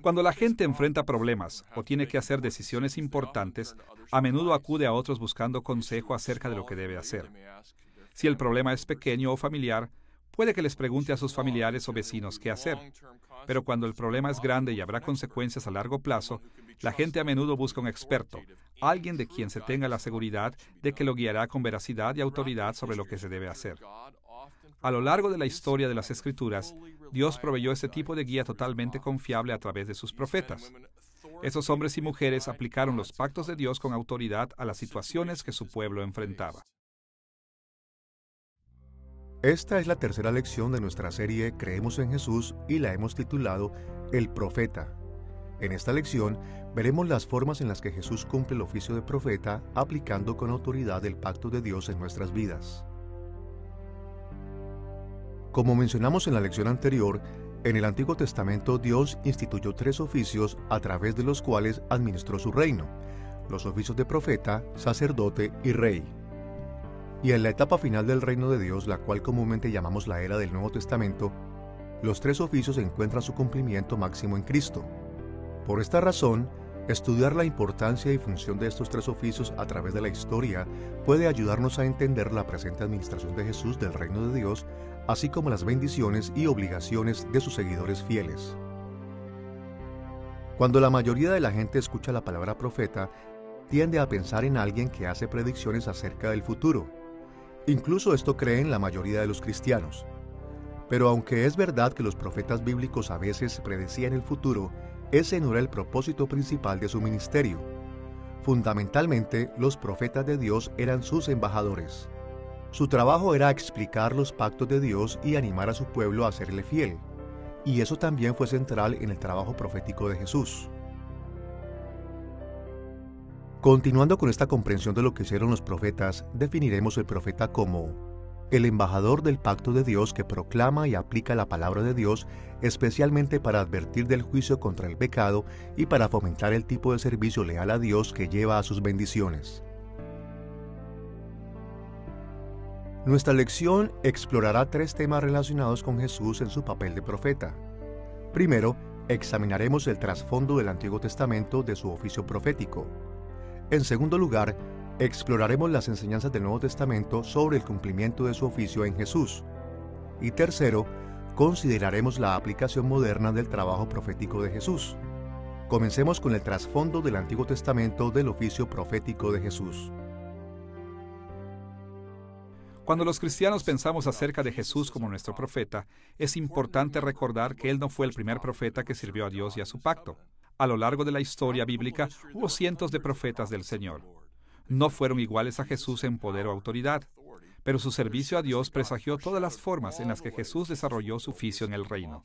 Cuando la gente enfrenta problemas o tiene que hacer decisiones importantes, a menudo acude a otros buscando consejo acerca de lo que debe hacer. Si el problema es pequeño o familiar, puede que les pregunte a sus familiares o vecinos qué hacer. Pero cuando el problema es grande y habrá consecuencias a largo plazo, la gente a menudo busca un experto, alguien de quien se tenga la seguridad de que lo guiará con veracidad y autoridad sobre lo que se debe hacer. A lo largo de la historia de las Escrituras, Dios proveyó ese tipo de guía totalmente confiable a través de sus profetas. Esos hombres y mujeres aplicaron los pactos de Dios con autoridad a las situaciones que su pueblo enfrentaba. Esta es la tercera lección de nuestra serie Creemos en Jesús y la hemos titulado El Profeta. En esta lección veremos las formas en las que Jesús cumple el oficio de profeta aplicando con autoridad el pacto de Dios en nuestras vidas. Como mencionamos en la lección anterior, en el Antiguo Testamento Dios instituyó 3 oficios a través de los cuales administró su reino: los oficios de profeta, sacerdote y rey. Y en la etapa final del reino de Dios, la cual comúnmente llamamos la era del Nuevo Testamento, los 3 oficios encuentran su cumplimiento máximo en Cristo. Por esta razón, estudiar la importancia y función de estos 3 oficios a través de la historia puede ayudarnos a entender la presente administración de Jesús del reino de Dios, así como las bendiciones y obligaciones de sus seguidores fieles. Cuando la mayoría de la gente escucha la palabra profeta, tiende a pensar en alguien que hace predicciones acerca del futuro. Incluso esto creen la mayoría de los cristianos. Pero aunque es verdad que los profetas bíblicos a veces predecían el futuro, ese no era el propósito principal de su ministerio. Fundamentalmente, los profetas de Dios eran sus embajadores. Su trabajo era explicar los pactos de Dios y animar a su pueblo a serle fiel. Y eso también fue central en el trabajo profético de Jesús. Continuando con esta comprensión de lo que hicieron los profetas, definiremos el profeta como el embajador del pacto de Dios que proclama y aplica la palabra de Dios, especialmente para advertir del juicio contra el pecado y para fomentar el tipo de servicio leal a Dios que lleva a sus bendiciones. Nuestra lección explorará 3 temas relacionados con Jesús en su papel de profeta. Primero, examinaremos el trasfondo del Antiguo Testamento de su oficio profético. En segundo lugar, exploraremos las enseñanzas del Nuevo Testamento sobre el cumplimiento de su oficio en Jesús. Y tercero, consideraremos la aplicación moderna del trabajo profético de Jesús. Comencemos con el trasfondo del Antiguo Testamento del oficio profético de Jesús. Cuando los cristianos pensamos acerca de Jesús como nuestro profeta, es importante recordar que Él no fue el primer profeta que sirvió a Dios y a su pacto. A lo largo de la historia bíblica hubo cientos de profetas del Señor. No fueron iguales a Jesús en poder o autoridad, pero su servicio a Dios presagió todas las formas en las que Jesús desarrolló su oficio en el reino.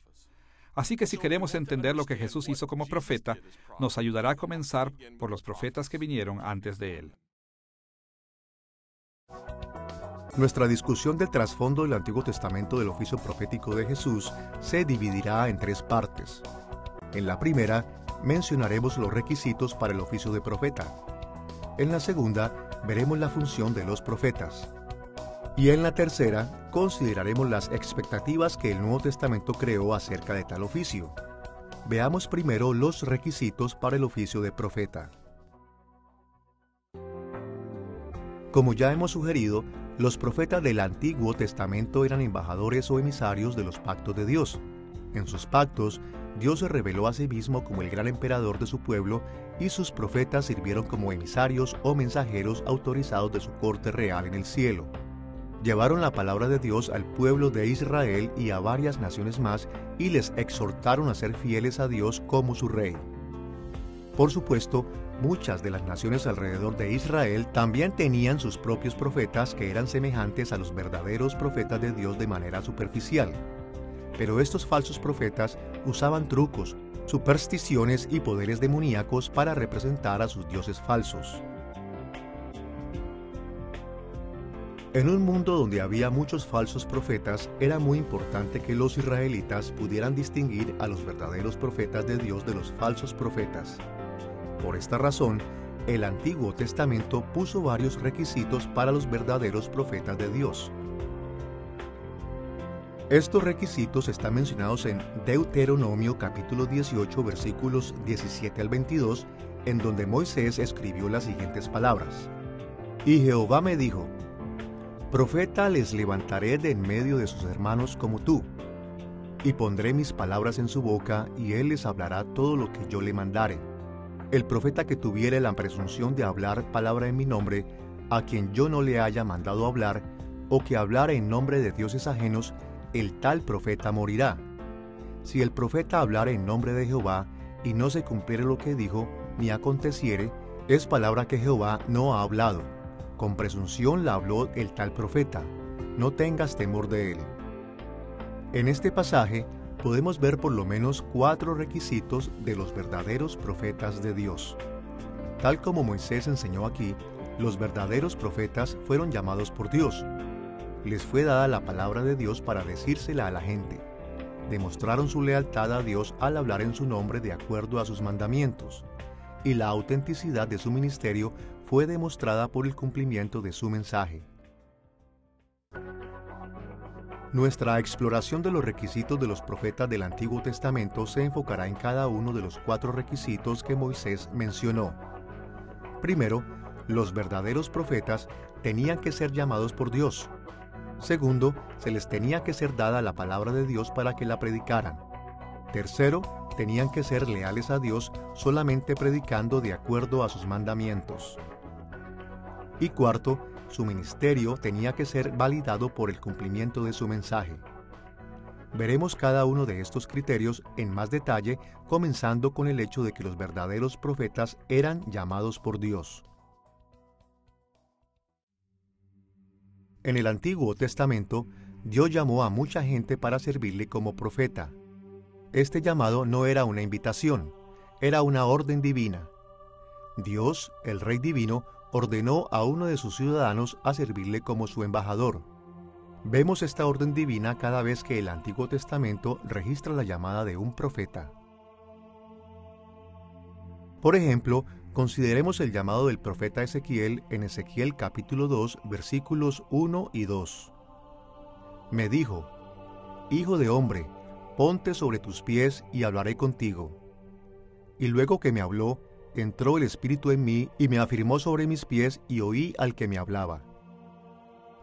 Así que si queremos entender lo que Jesús hizo como profeta, nos ayudará a comenzar por los profetas que vinieron antes de Él. Nuestra discusión del trasfondo del Antiguo Testamento del oficio profético de Jesús se dividirá en 3 partes. En la primera, mencionaremos los requisitos para el oficio de profeta. En la segunda, veremos la función de los profetas. Y en la tercera, consideraremos las expectativas que el Nuevo Testamento creó acerca de tal oficio. Veamos primero los requisitos para el oficio de profeta. Como ya hemos sugerido, los profetas del Antiguo Testamento eran embajadores o emisarios de los pactos de Dios. En sus pactos, Dios se reveló a sí mismo como el gran emperador de su pueblo y sus profetas sirvieron como emisarios o mensajeros autorizados de su corte real en el cielo. Llevaron la palabra de Dios al pueblo de Israel y a varias naciones más y les exhortaron a ser fieles a Dios como su rey. Por supuesto, muchas de las naciones alrededor de Israel también tenían sus propios profetas que eran semejantes a los verdaderos profetas de Dios de manera superficial. Pero estos falsos profetas usaban trucos, supersticiones y poderes demoníacos para representar a sus dioses falsos. En un mundo donde había muchos falsos profetas, era muy importante que los israelitas pudieran distinguir a los verdaderos profetas de Dios de los falsos profetas. Por esta razón, el Antiguo Testamento puso varios requisitos para los verdaderos profetas de Dios. Estos requisitos están mencionados en Deuteronomio capítulo 18 versículos 17 al 22, en donde Moisés escribió las siguientes palabras. Y Jehová me dijo, profeta les levantaré de en medio de sus hermanos como tú, y pondré mis palabras en su boca, y él les hablará todo lo que yo le mandare. El profeta que tuviere la presunción de hablar palabra en mi nombre, a quien yo no le haya mandado hablar, o que hablare en nombre de dioses ajenos, el tal profeta morirá. Si el profeta hablare en nombre de Jehová, y no se cumpliere lo que dijo, ni aconteciere, es palabra que Jehová no ha hablado. Con presunción la habló el tal profeta. No tengas temor de él. En este pasaje podemos ver por lo menos 4 requisitos de los verdaderos profetas de Dios. Tal como Moisés enseñó aquí, los verdaderos profetas fueron llamados por Dios. Les fue dada la palabra de Dios para decírsela a la gente. Demostraron su lealtad a Dios al hablar en su nombre de acuerdo a sus mandamientos, y la autenticidad de su ministerio fue demostrada por el cumplimiento de su mensaje. Nuestra exploración de los requisitos de los profetas del Antiguo Testamento se enfocará en cada uno de los 4 requisitos que Moisés mencionó. Primero, los verdaderos profetas tenían que ser llamados por Dios. Segundo, se les tenía que ser dada la palabra de Dios para que la predicaran. Tercero, tenían que ser leales a Dios solamente predicando de acuerdo a sus mandamientos. Y cuarto, su ministerio tenía que ser validado por el cumplimiento de su mensaje. Veremos cada uno de estos criterios en más detalle, comenzando con el hecho de que los verdaderos profetas eran llamados por Dios. En el Antiguo Testamento, Dios llamó a mucha gente para servirle como profeta. Este llamado no era una invitación, era una orden divina. Dios, el Rey Divino, ordenó a uno de sus ciudadanos a servirle como su embajador. Vemos esta orden divina cada vez que el Antiguo Testamento registra la llamada de un profeta. Por ejemplo, consideremos el llamado del profeta Ezequiel en Ezequiel capítulo 2, versículos 1 y 2. Me dijo, Hijo de hombre, ponte sobre tus pies y hablaré contigo. Y luego que me habló, entró el Espíritu en mí y me afirmó sobre mis pies y oí al que me hablaba.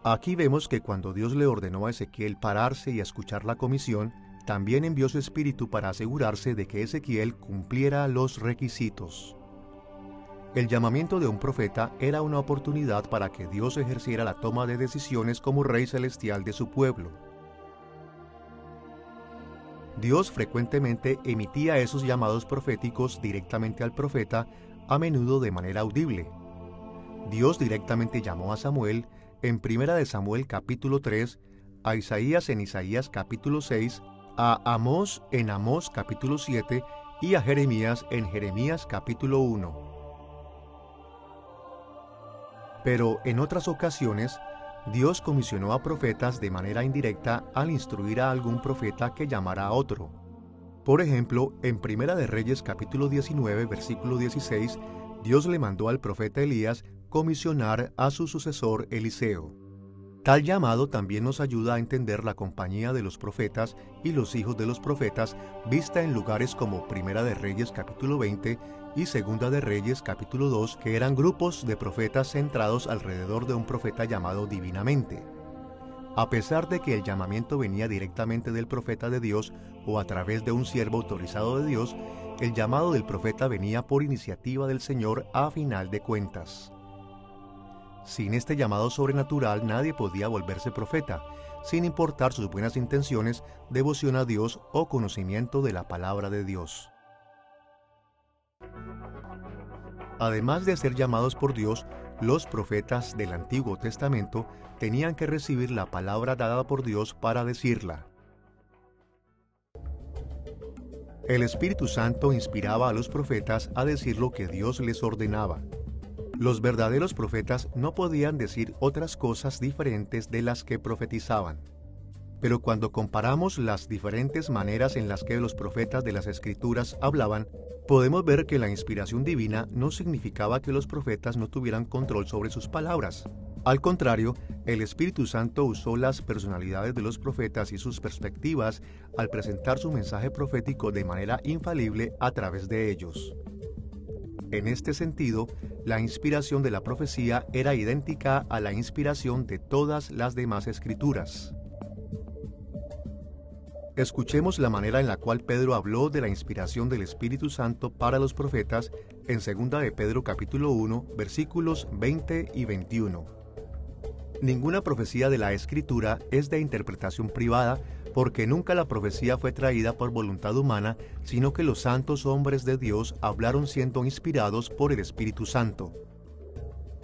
Aquí vemos que cuando Dios le ordenó a Ezequiel pararse y escuchar la comisión, también envió su Espíritu para asegurarse de que Ezequiel cumpliera los requisitos. El llamamiento de un profeta era una oportunidad para que Dios ejerciera la toma de decisiones como Rey Celestial de su pueblo. Dios frecuentemente emitía esos llamados proféticos directamente al profeta, a menudo de manera audible. Dios directamente llamó a Samuel en 1 Samuel capítulo 3, a Isaías en Isaías capítulo 6, a Amós en Amós capítulo 7 y a Jeremías en Jeremías capítulo 1. Pero en otras ocasiones, Dios comisionó a profetas de manera indirecta al instruir a algún profeta que llamara a otro. Por ejemplo, en 1 de Reyes capítulo 19, versículo 16, Dios le mandó al profeta Elías comisionar a su sucesor Eliseo. Tal llamado también nos ayuda a entender la compañía de los profetas y los hijos de los profetas vista en lugares como 1 de Reyes capítulo 20 y 2 de Reyes capítulo 2, que eran grupos de profetas centrados alrededor de un profeta llamado divinamente. A pesar de que el llamamiento venía directamente del profeta de Dios o a través de un siervo autorizado de Dios, el llamado del profeta venía por iniciativa del Señor a final de cuentas. Sin este llamado sobrenatural nadie podía volverse profeta, sin importar sus buenas intenciones, devoción a Dios o conocimiento de la palabra de Dios. Además de ser llamados por Dios, los profetas del Antiguo Testamento tenían que recibir la palabra dada por Dios para decirla. El Espíritu Santo inspiraba a los profetas a decir lo que Dios les ordenaba. Los verdaderos profetas no podían decir otras cosas diferentes de las que profetizaban. Pero cuando comparamos las diferentes maneras en las que los profetas de las Escrituras hablaban, podemos ver que la inspiración divina no significaba que los profetas no tuvieran control sobre sus palabras. Al contrario, el Espíritu Santo usó las personalidades de los profetas y sus perspectivas al presentar su mensaje profético de manera infalible a través de ellos. En este sentido, la inspiración de la profecía era idéntica a la inspiración de todas las demás escrituras. Escuchemos la manera en la cual Pedro habló de la inspiración del Espíritu Santo para los profetas en 2 de Pedro capítulo 1, versículos 20 y 21. Ninguna profecía de la Escritura es de interpretación privada, porque nunca la profecía fue traída por voluntad humana, sino que los santos hombres de Dios hablaron siendo inspirados por el Espíritu Santo.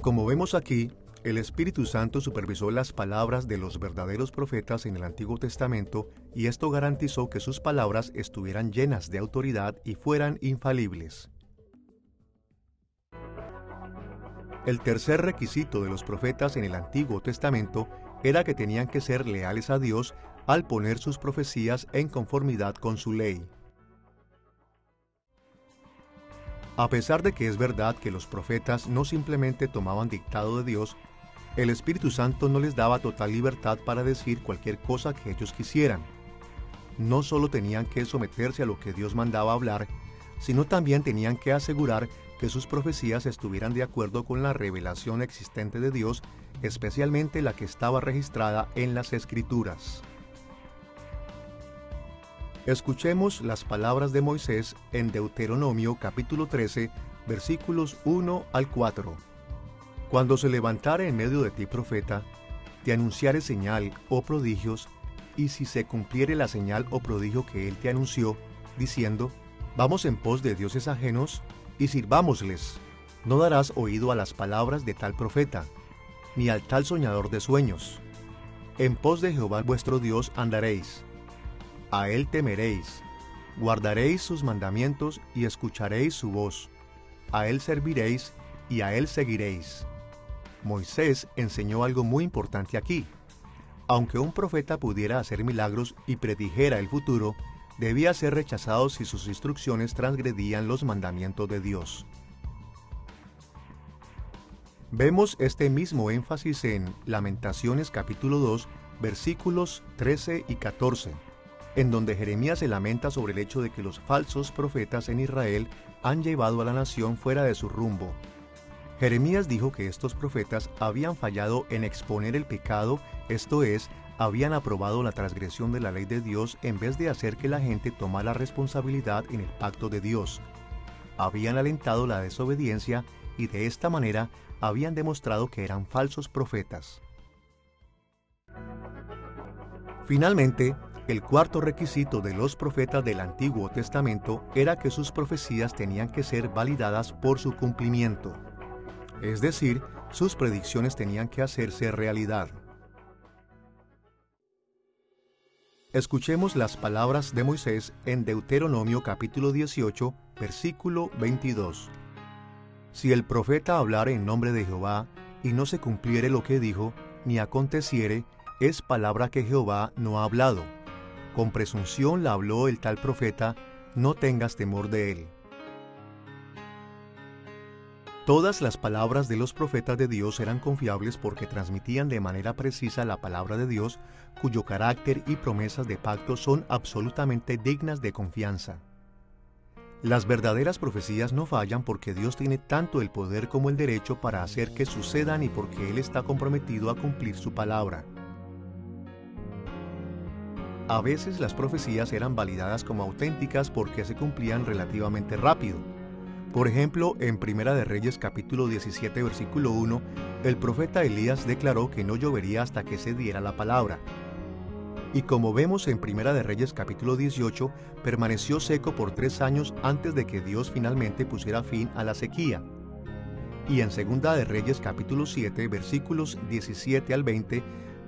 Como vemos aquí, el Espíritu Santo supervisó las palabras de los verdaderos profetas en el Antiguo Testamento, y esto garantizó que sus palabras estuvieran llenas de autoridad y fueran infalibles. El tercer requisito de los profetas en el Antiguo Testamento era que tenían que ser leales a Dios al poner sus profecías en conformidad con su ley. A pesar de que es verdad que los profetas no simplemente tomaban dictado de Dios, el Espíritu Santo no les daba total libertad para decir cualquier cosa que ellos quisieran. No solo tenían que someterse a lo que Dios mandaba hablar, sino también tenían que asegurar que sus profecías estuvieran de acuerdo con la revelación existente de Dios, especialmente la que estaba registrada en las Escrituras. Escuchemos las palabras de Moisés en Deuteronomio capítulo 13, versículos 1 al 4. Cuando se levantare en medio de ti profeta, te anunciare señal o prodigios, y si se cumpliere la señal o prodigio que él te anunció, diciendo, vamos en pos de dioses ajenos, y sirvámosles, no darás oído a las palabras de tal profeta, ni al tal soñador de sueños. En pos de Jehová vuestro Dios andaréis, a él temeréis, guardaréis sus mandamientos y escucharéis su voz, a él serviréis y a él seguiréis. Moisés enseñó algo muy importante aquí. Aunque un profeta pudiera hacer milagros y predijera el futuro, debía ser rechazado si sus instrucciones transgredían los mandamientos de Dios. Vemos este mismo énfasis en Lamentaciones capítulo 2, versículos 13 y 14, en donde Jeremías se lamenta sobre el hecho de que los falsos profetas en Israel han llevado a la nación fuera de su rumbo. Jeremías dijo que estos profetas habían fallado en exponer el pecado, esto es, habían aprobado la transgresión de la ley de Dios en vez de hacer que la gente tomara responsabilidad en el pacto de Dios. Habían alentado la desobediencia y de esta manera habían demostrado que eran falsos profetas. Finalmente, el cuarto requisito de los profetas del Antiguo Testamento era que sus profecías tenían que ser validadas por su cumplimiento. Es decir, sus predicciones tenían que hacerse realidad. Escuchemos las palabras de Moisés en Deuteronomio capítulo 18, versículo 22. Si el profeta hablare en nombre de Jehová, y no se cumpliere lo que dijo, ni aconteciere, es palabra que Jehová no ha hablado. Con presunción la habló el tal profeta, no tengas temor de él. Todas las palabras de los profetas de Dios eran confiables porque transmitían de manera precisa la palabra de Dios, cuyo carácter y promesas de pacto son absolutamente dignas de confianza. Las verdaderas profecías no fallan porque Dios tiene tanto el poder como el derecho para hacer que sucedan y porque Él está comprometido a cumplir su palabra. A veces las profecías eran validadas como auténticas porque se cumplían relativamente rápido. Por ejemplo, en Primera de Reyes capítulo 17 versículo 1, el profeta Elías declaró que no llovería hasta que se diera la palabra. Y como vemos en Primera de Reyes capítulo 18, permaneció seco por 3 años antes de que Dios finalmente pusiera fin a la sequía. Y en Segunda de Reyes capítulo 7 versículos 17 al 20,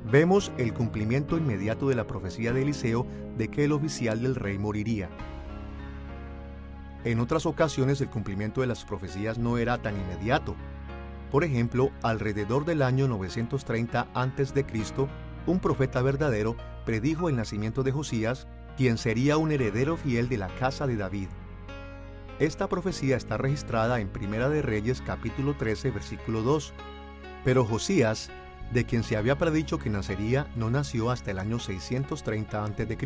vemos el cumplimiento inmediato de la profecía de Eliseo de que el oficial del rey moriría. En otras ocasiones el cumplimiento de las profecías no era tan inmediato. Por ejemplo, alrededor del año 930 a.C., un profeta verdadero predijo el nacimiento de Josías, quien sería un heredero fiel de la casa de David. Esta profecía está registrada en Primera de Reyes capítulo 13 versículo 2. Pero Josías, de quien se había predicho que nacería, no nació hasta el año 630 a.C.,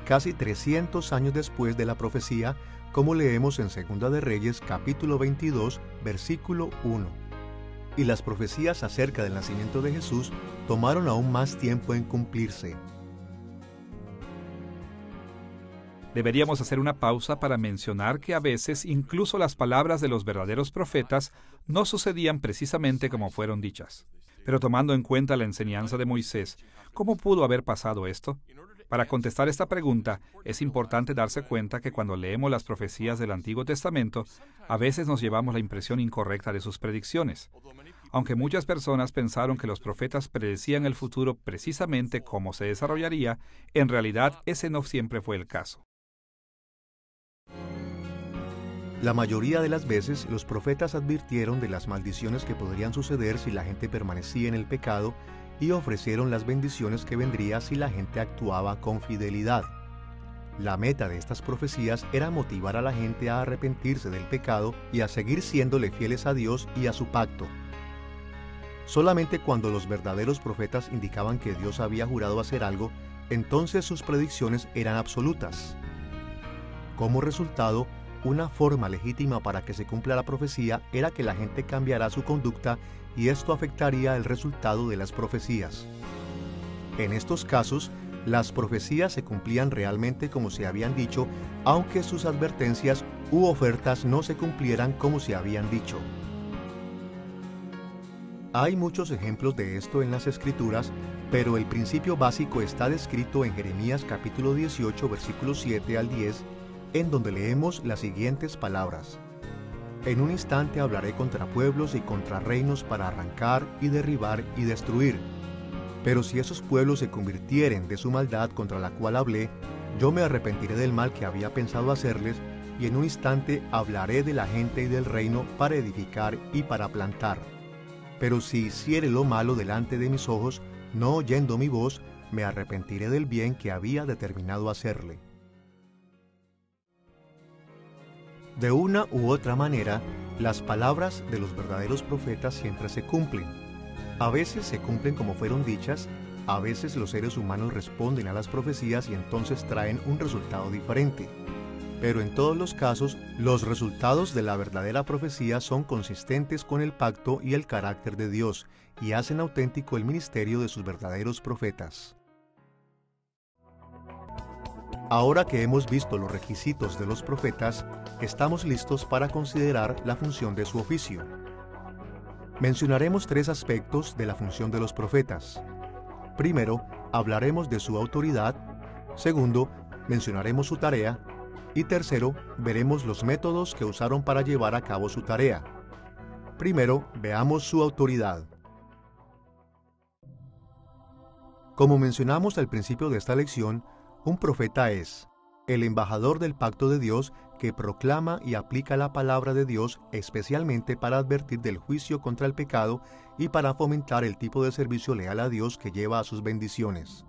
casi 300 años después de la profecía, como leemos en Segunda de Reyes, capítulo 22, versículo 1. Y las profecías acerca del nacimiento de Jesús tomaron aún más tiempo en cumplirse. Deberíamos hacer una pausa para mencionar que a veces incluso las palabras de los verdaderos profetas no sucedían precisamente como fueron dichas. Pero tomando en cuenta la enseñanza de Moisés, ¿cómo pudo haber pasado esto? Para contestar esta pregunta, es importante darse cuenta que cuando leemos las profecías del Antiguo Testamento, a veces nos llevamos la impresión incorrecta de sus predicciones. Aunque muchas personas pensaron que los profetas predecían el futuro precisamente cómo se desarrollaría, en realidad ese no siempre fue el caso. La mayoría de las veces los profetas advirtieron de las maldiciones que podrían suceder si la gente permanecía en el pecado y ofrecieron las bendiciones que vendría si la gente actuaba con fidelidad. La meta de estas profecías era motivar a la gente a arrepentirse del pecado y a seguir siéndole fieles a Dios y a su pacto. Solamente cuando los verdaderos profetas indicaban que Dios había jurado hacer algo, entonces sus predicciones eran absolutas. Como resultado, una forma legítima para que se cumpla la profecía era que la gente cambiara su conducta y esto afectaría el resultado de las profecías. En estos casos, las profecías se cumplían realmente como se habían dicho, aunque sus advertencias u ofertas no se cumplieran como se habían dicho. Hay muchos ejemplos de esto en las Escrituras, pero el principio básico está descrito en Jeremías capítulo 18, versículos 7 al 10, en donde leemos las siguientes palabras: En un instante hablaré contra pueblos y contra reinos para arrancar y derribar y destruir. Pero si esos pueblos se convirtieren de su maldad contra la cual hablé, yo me arrepentiré del mal que había pensado hacerles, y en un instante hablaré de la gente y del reino para edificar y para plantar. Pero si hiciere lo malo delante de mis ojos, no oyendo mi voz, me arrepentiré del bien que había determinado hacerle. De una u otra manera, las palabras de los verdaderos profetas siempre se cumplen. A veces se cumplen como fueron dichas, a veces los seres humanos responden a las profecías y entonces traen un resultado diferente. Pero en todos los casos, los resultados de la verdadera profecía son consistentes con el pacto y el carácter de Dios, y hacen auténtico el ministerio de sus verdaderos profetas. Ahora que hemos visto los requisitos de los profetas, estamos listos para considerar la función de su oficio. Mencionaremos 3 aspectos de la función de los profetas. Primero, hablaremos de su autoridad. Segundo, mencionaremos su tarea. Y tercero, veremos los métodos que usaron para llevar a cabo su tarea. Primero, veamos su autoridad. Como mencionamos al principio de esta lección, un profeta es el embajador del pacto de Dios que proclama y aplica la palabra de Dios especialmente para advertir del juicio contra el pecado y para fomentar el tipo de servicio leal a Dios que lleva a sus bendiciones.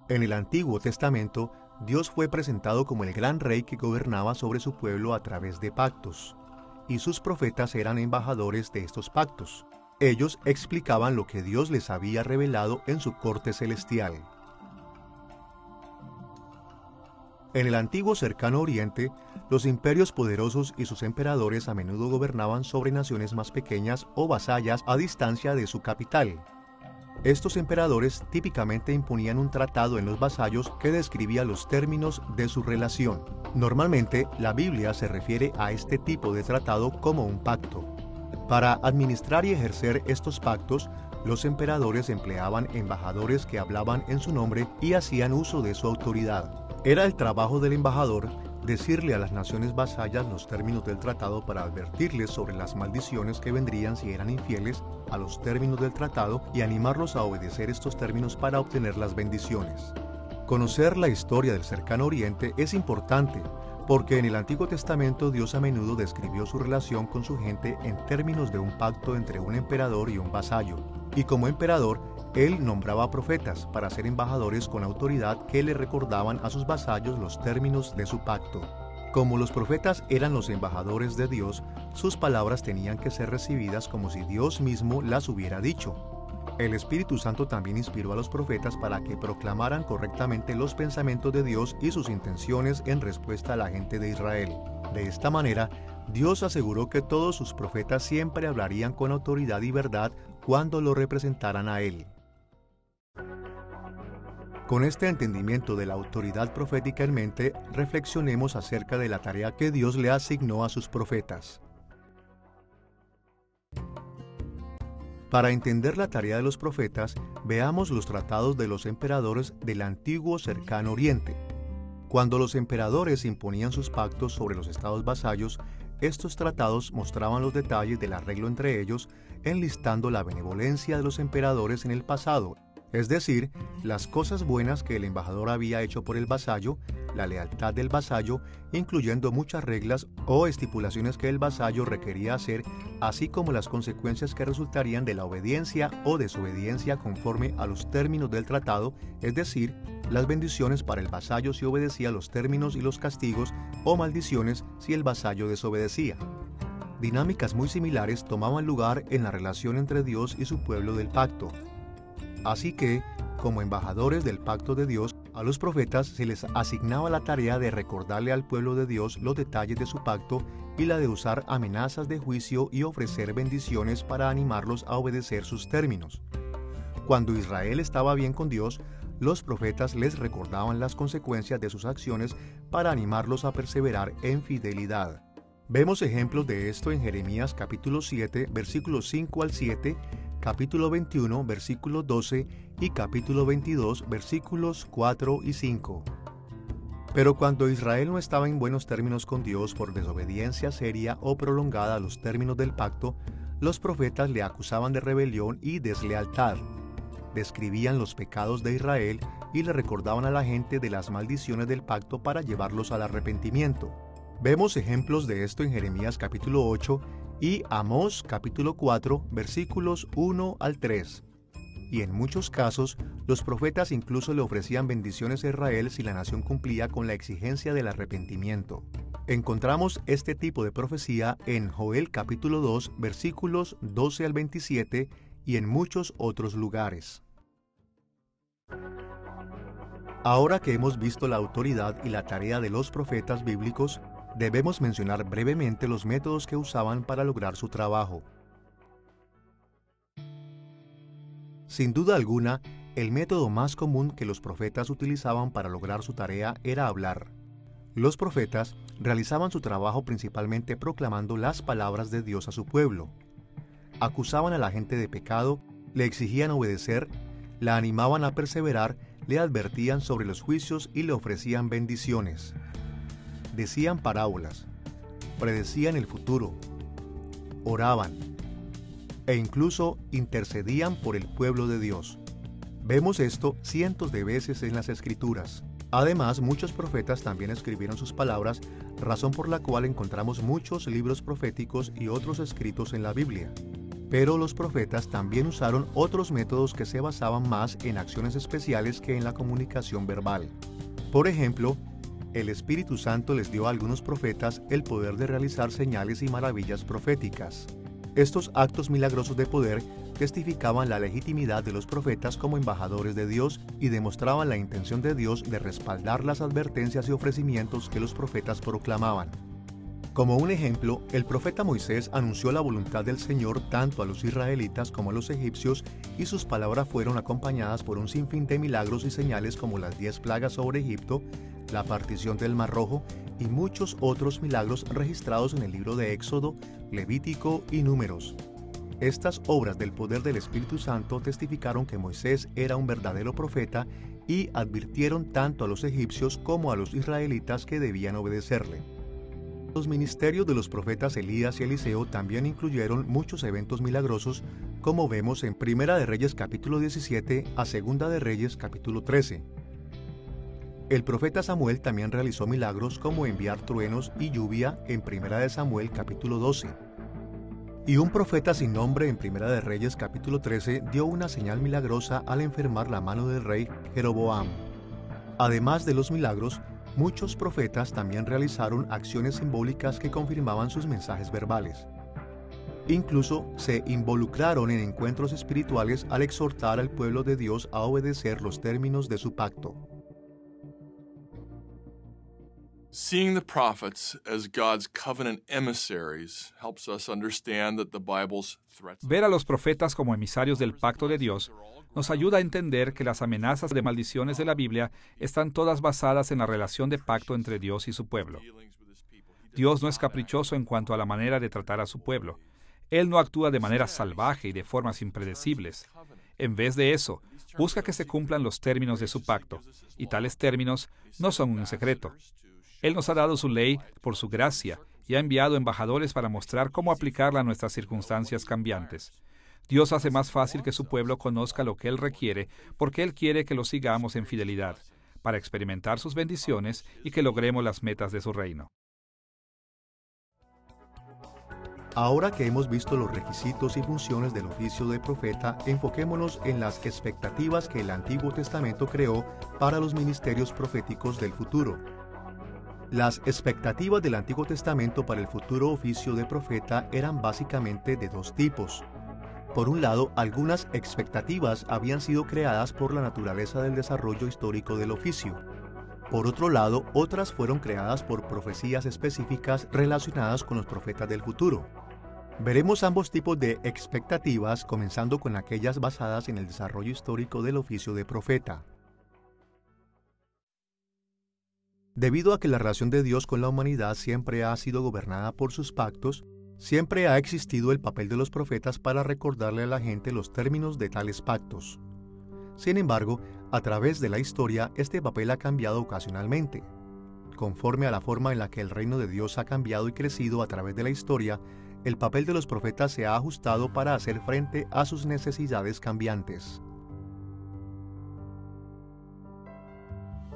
En el Antiguo Testamento, Dios fue presentado como el gran rey que gobernaba sobre su pueblo a través de pactos, y sus profetas eran embajadores de estos pactos. Ellos explicaban lo que Dios les había revelado en su corte celestial. En el antiguo cercano oriente, los imperios poderosos y sus emperadores a menudo gobernaban sobre naciones más pequeñas o vasallas a distancia de su capital. Estos emperadores típicamente imponían un tratado en los vasallos que describía los términos de su relación. Normalmente, la Biblia se refiere a este tipo de tratado como un pacto. Para administrar y ejercer estos pactos, los emperadores empleaban embajadores que hablaban en su nombre y hacían uso de su autoridad. Era el trabajo del embajador decirle a las naciones vasallas los términos del tratado para advertirles sobre las maldiciones que vendrían si eran infieles a los términos del tratado y animarlos a obedecer estos términos para obtener las bendiciones. Conocer la historia del cercano oriente es importante porque en el Antiguo Testamento Dios a menudo describió su relación con su gente en términos de un pacto entre un emperador y un vasallo. Y como emperador, él nombraba profetas para ser embajadores con autoridad que le recordaban a sus vasallos los términos de su pacto. Como los profetas eran los embajadores de Dios, sus palabras tenían que ser recibidas como si Dios mismo las hubiera dicho. El Espíritu Santo también inspiró a los profetas para que proclamaran correctamente los pensamientos de Dios y sus intenciones en respuesta a la gente de Israel. De esta manera, Dios aseguró que todos sus profetas siempre hablarían con autoridad y verdad cuando lo representaran a Él. Con este entendimiento de la autoridad profética en mente, reflexionemos acerca de la tarea que Dios le asignó a sus profetas. Para entender la tarea de los profetas, veamos los tratados de los emperadores del antiguo cercano Oriente. Cuando los emperadores imponían sus pactos sobre los estados vasallos, estos tratados mostraban los detalles del arreglo entre ellos, enlistando la benevolencia de los emperadores en el pasado, es decir, las cosas buenas que el embajador había hecho por el vasallo, la lealtad del vasallo, incluyendo muchas reglas o estipulaciones que el vasallo requería hacer, así como las consecuencias que resultarían de la obediencia o desobediencia conforme a los términos del tratado, es decir, las bendiciones para el vasallo si obedecía los términos y los castigos, o maldiciones si el vasallo desobedecía. Dinámicas muy similares tomaban lugar en la relación entre Dios y su pueblo del pacto. Así que, como embajadores del pacto de Dios, a los profetas se les asignaba la tarea de recordarle al pueblo de Dios los detalles de su pacto y la de usar amenazas de juicio y ofrecer bendiciones para animarlos a obedecer sus términos. Cuando Israel estaba bien con Dios, los profetas les recordaban las consecuencias de sus acciones para animarlos a perseverar en fidelidad. Vemos ejemplos de esto en Jeremías capítulo 7, versículos 5 al 7, capítulo 21, versículo 12 y capítulo 22, versículos 4 y 5. Pero cuando Israel no estaba en buenos términos con Dios por desobediencia seria o prolongada a los términos del pacto, los profetas le acusaban de rebelión y deslealtad. Describían los pecados de Israel y le recordaban a la gente de las maldiciones del pacto para llevarlos al arrepentimiento. Vemos ejemplos de esto en Jeremías capítulo 8 y Amós capítulo 4, versículos 1 al 3. Y en muchos casos, los profetas incluso le ofrecían bendiciones a Israel si la nación cumplía con la exigencia del arrepentimiento. Encontramos este tipo de profecía en Joel capítulo 2, versículos 12 al 27 y en muchos otros lugares. Ahora que hemos visto la autoridad y la tarea de los profetas bíblicos, debemos mencionar brevemente los métodos que usaban para lograr su trabajo. Sin duda alguna, el método más común que los profetas utilizaban para lograr su tarea era hablar. Los profetas realizaban su trabajo principalmente proclamando las palabras de Dios a su pueblo. Acusaban a la gente de pecado, le exigían obedecer, la animaban a perseverar, le advertían sobre los juicios y le ofrecían bendiciones. Decían parábolas, predecían el futuro, oraban e incluso intercedían por el pueblo de Dios. Vemos esto cientos de veces en las Escrituras. Además, muchos profetas también escribieron sus palabras, razón por la cual encontramos muchos libros proféticos y otros escritos en la Biblia. Pero los profetas también usaron otros métodos que se basaban más en acciones especiales que en la comunicación verbal. Por ejemplo, el Espíritu Santo les dio a algunos profetas el poder de realizar señales y maravillas proféticas. Estos actos milagrosos de poder testificaban la legitimidad de los profetas como embajadores de Dios y demostraban la intención de Dios de respaldar las advertencias y ofrecimientos que los profetas proclamaban. Como un ejemplo, el profeta Moisés anunció la voluntad del Señor tanto a los israelitas como a los egipcios y sus palabras fueron acompañadas por un sinfín de milagros y señales como las 10 plagas sobre Egipto, la partición del Mar Rojo y muchos otros milagros registrados en el libro de Éxodo, Levítico y Números. Estas obras del poder del Espíritu Santo testificaron que Moisés era un verdadero profeta y advirtieron tanto a los egipcios como a los israelitas que debían obedecerle. Los ministerios de los profetas Elías y Eliseo también incluyeron muchos eventos milagrosos, como vemos en Primera de Reyes capítulo 17 a Segunda de Reyes capítulo 13. El profeta Samuel también realizó milagros como enviar truenos y lluvia en Primera de Samuel capítulo 12. Y un profeta sin nombre en Primera de Reyes capítulo 13 dio una señal milagrosa al enfermar la mano del rey Jeroboam. Además de los milagros, Muchos profetas también realizaron acciones simbólicas que confirmaban sus mensajes verbales. Incluso se involucraron en encuentros espirituales al exhortar al pueblo de Dios a obedecer los términos de su pacto. Seeing the prophets as God's covenant emissaries helps us understand that the Bible's threats. Ver a los profetas como emisarios del pacto de Dios nos ayuda a entender que las amenazas de maldiciones de la Biblia están todas basadas en la relación de pacto entre Dios y su pueblo. Dios no es caprichoso en cuanto a la manera de tratar a su pueblo. Él no actúa de manera salvaje y de formas impredecibles. En vez de eso, busca que se cumplan los términos de su pacto, y tales términos no son un secreto. Él nos ha dado su ley por su gracia y ha enviado embajadores para mostrar cómo aplicarla a nuestras circunstancias cambiantes. Dios hace más fácil que su pueblo conozca lo que Él requiere porque Él quiere que lo sigamos en fidelidad, para experimentar sus bendiciones y que logremos las metas de su reino. Ahora que hemos visto los requisitos y funciones del oficio de profeta, enfoquémonos en las expectativas que el Antiguo Testamento creó para los ministerios proféticos del futuro. Las expectativas del Antiguo Testamento para el futuro oficio de profeta eran básicamente de dos tipos. Por un lado, algunas expectativas habían sido creadas por la naturaleza del desarrollo histórico del oficio. Por otro lado, otras fueron creadas por profecías específicas relacionadas con los profetas del futuro. Veremos ambos tipos de expectativas, comenzando con aquellas basadas en el desarrollo histórico del oficio de profeta. Debido a que la relación de Dios con la humanidad siempre ha sido gobernada por sus pactos, siempre ha existido el papel de los profetas para recordarle a la gente los términos de tales pactos. Sin embargo, a través de la historia, este papel ha cambiado ocasionalmente. Conforme a la forma en la que el reino de Dios ha cambiado y crecido a través de la historia, el papel de los profetas se ha ajustado para hacer frente a sus necesidades cambiantes.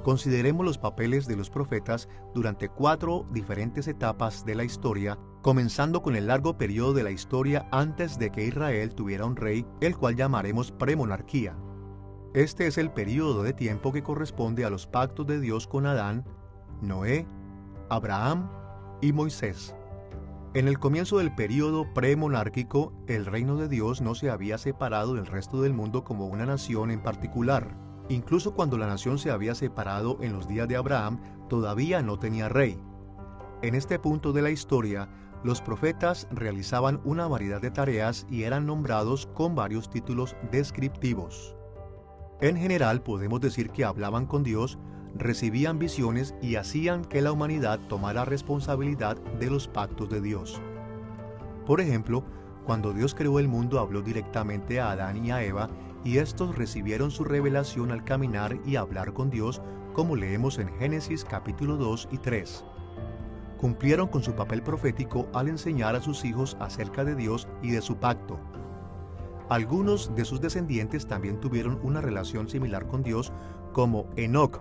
Consideremos los papeles de los profetas durante 4 diferentes etapas de la historia, comenzando con el largo periodo de la historia antes de que Israel tuviera un rey, el cual llamaremos premonarquía. Este es el período de tiempo que corresponde a los pactos de Dios con Adán, Noé, Abraham y Moisés. En el comienzo del período premonárquico, el reino de Dios no se había separado del resto del mundo como una nación en particular. Incluso cuando la nación se había separado en los días de Abraham, todavía no tenía rey. En este punto de la historia, los profetas realizaban una variedad de tareas y eran nombrados con varios títulos descriptivos. En general, podemos decir que hablaban con Dios, recibían visiones y hacían que la humanidad tomara responsabilidad de los pactos de Dios. Por ejemplo, cuando Dios creó el mundo, habló directamente a Adán y a Eva, y estos recibieron su revelación al caminar y hablar con Dios, como leemos en Génesis capítulo 2 y 3. Cumplieron con su papel profético al enseñar a sus hijos acerca de Dios y de su pacto. Algunos de sus descendientes también tuvieron una relación similar con Dios, como Enoc,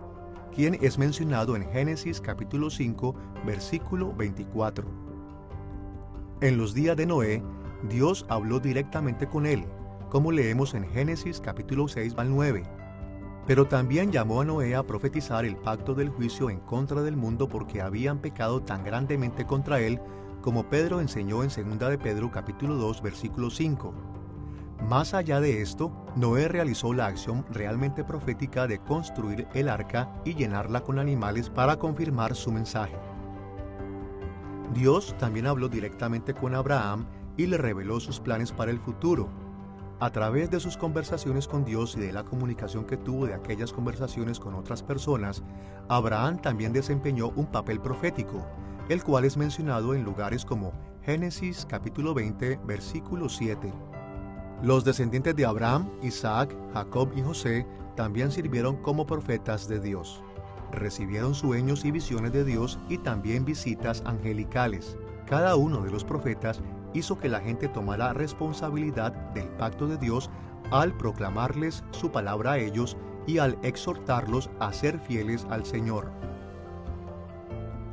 quien es mencionado en Génesis capítulo 5, versículo 24. En los días de Noé, Dios habló directamente con él, como leemos en Génesis capítulo 6 al 9. Pero también llamó a Noé a profetizar el pacto del juicio en contra del mundo porque habían pecado tan grandemente contra él, como Pedro enseñó en 2 de Pedro capítulo 2 versículo 5. Más allá de esto, Noé realizó la acción realmente profética de construir el arca y llenarla con animales para confirmar su mensaje. Dios también habló directamente con Abraham y le reveló sus planes para el futuro. A través de sus conversaciones con Dios y de la comunicación que tuvo de aquellas conversaciones con otras personas, Abraham también desempeñó un papel profético, el cual es mencionado en lugares como Génesis capítulo 20, versículo 7. Los descendientes de Abraham, Isaac, Jacob y José también sirvieron como profetas de Dios. Recibieron sueños y visiones de Dios y también visitas angelicales. Cada uno de los profetas hizo que la gente tomara responsabilidad del pacto de Dios al proclamarles su palabra a ellos y al exhortarlos a ser fieles al Señor.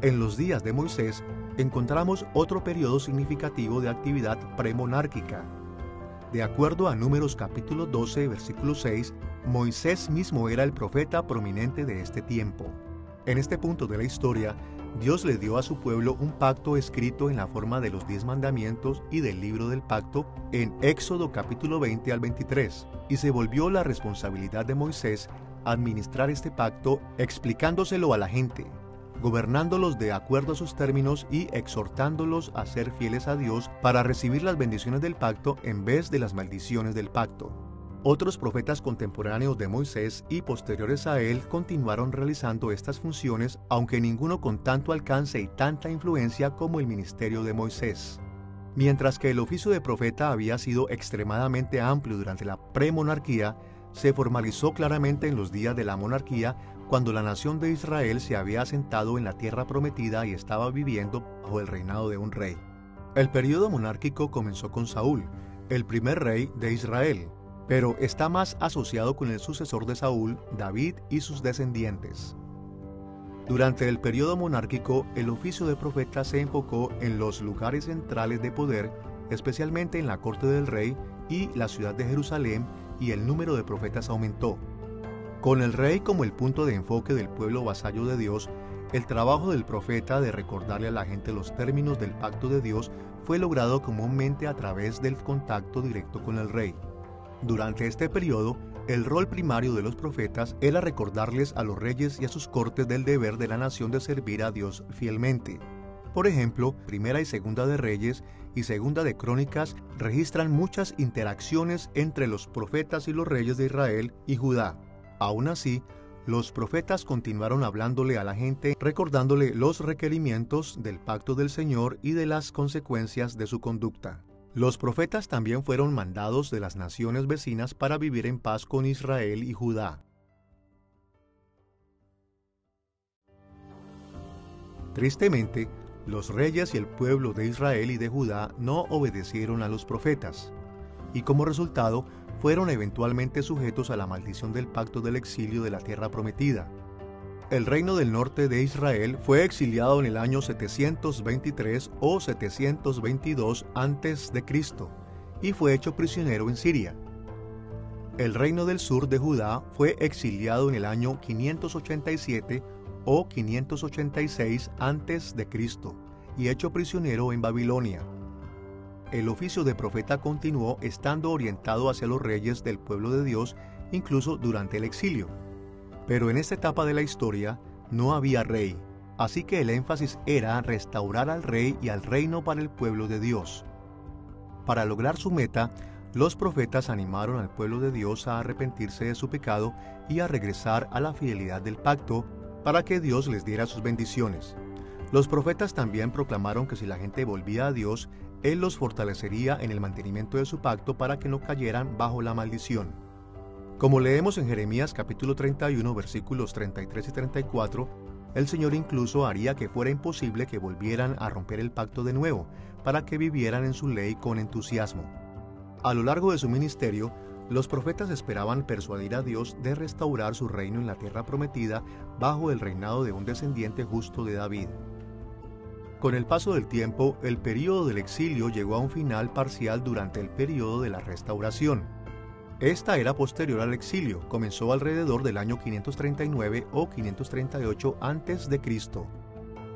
En los días de Moisés encontramos otro periodo significativo de actividad premonárquica. De acuerdo a Números capítulo 12, versículo 6, Moisés mismo era el profeta prominente de este tiempo. En este punto de la historia, Dios le dio a su pueblo un pacto escrito en la forma de los 10 mandamientos y del libro del pacto en Éxodo capítulo 20 al 23, y se volvió la responsabilidad de Moisés administrar este pacto explicándoselo a la gente, gobernándolos de acuerdo a sus términos y exhortándolos a ser fieles a Dios para recibir las bendiciones del pacto en vez de las maldiciones del pacto. Otros profetas contemporáneos de Moisés y posteriores a él continuaron realizando estas funciones, aunque ninguno con tanto alcance y tanta influencia como el ministerio de Moisés. Mientras que el oficio de profeta había sido extremadamente amplio durante la premonarquía, se formalizó claramente en los días de la monarquía, cuando la nación de Israel se había asentado en la tierra prometida y estaba viviendo bajo el reinado de un rey. El período monárquico comenzó con Saúl, el primer rey de Israel, pero está más asociado con el sucesor de Saúl, David y sus descendientes. Durante el período monárquico, el oficio de profeta se enfocó en los lugares centrales de poder, especialmente en la corte del rey y la ciudad de Jerusalén, y el número de profetas aumentó. Con el rey como el punto de enfoque del pueblo vasallo de Dios, el trabajo del profeta de recordarle a la gente los términos del pacto de Dios fue logrado comúnmente a través del contacto directo con el rey. Durante este periodo, el rol primario de los profetas era recordarles a los reyes y a sus cortes del deber de la nación de servir a Dios fielmente. Por ejemplo, Primera y Segunda de Reyes y Segunda de Crónicas registran muchas interacciones entre los profetas y los reyes de Israel y Judá. Aún así, los profetas continuaron hablándole a la gente, recordándole los requerimientos del pacto del Señor y de las consecuencias de su conducta. Los profetas también fueron mandados de las naciones vecinas para vivir en paz con Israel y Judá. Tristemente, los reyes y el pueblo de Israel y de Judá no obedecieron a los profetas, y como resultado fueron eventualmente sujetos a la maldición del pacto del exilio de la tierra prometida. El reino del norte de Israel fue exiliado en el año 723 o 722 a.C. y fue hecho prisionero en Siria. El reino del sur de Judá fue exiliado en el año 587 o 586 a.C. y hecho prisionero en Babilonia. El oficio de profeta continuó estando orientado hacia los reyes del pueblo de Dios incluso durante el exilio. Pero en esta etapa de la historia no había rey, así que el énfasis era restaurar al rey y al reino para el pueblo de Dios. Para lograr su meta, los profetas animaron al pueblo de Dios a arrepentirse de su pecado y a regresar a la fidelidad del pacto para que Dios les diera sus bendiciones. Los profetas también proclamaron que si la gente volvía a Dios, Él los fortalecería en el mantenimiento de su pacto para que no cayeran bajo la maldición. Como leemos en Jeremías capítulo 31, versículos 33 y 34, el Señor incluso haría que fuera imposible que volvieran a romper el pacto de nuevo, para que vivieran en su ley con entusiasmo. A lo largo de su ministerio, los profetas esperaban persuadir a Dios de restaurar su reino en la tierra prometida bajo el reinado de un descendiente justo de David. Con el paso del tiempo, el período del exilio llegó a un final parcial durante el período de la restauración. Esta era posterior al exilio, comenzó alrededor del año 539 o 538 a.C.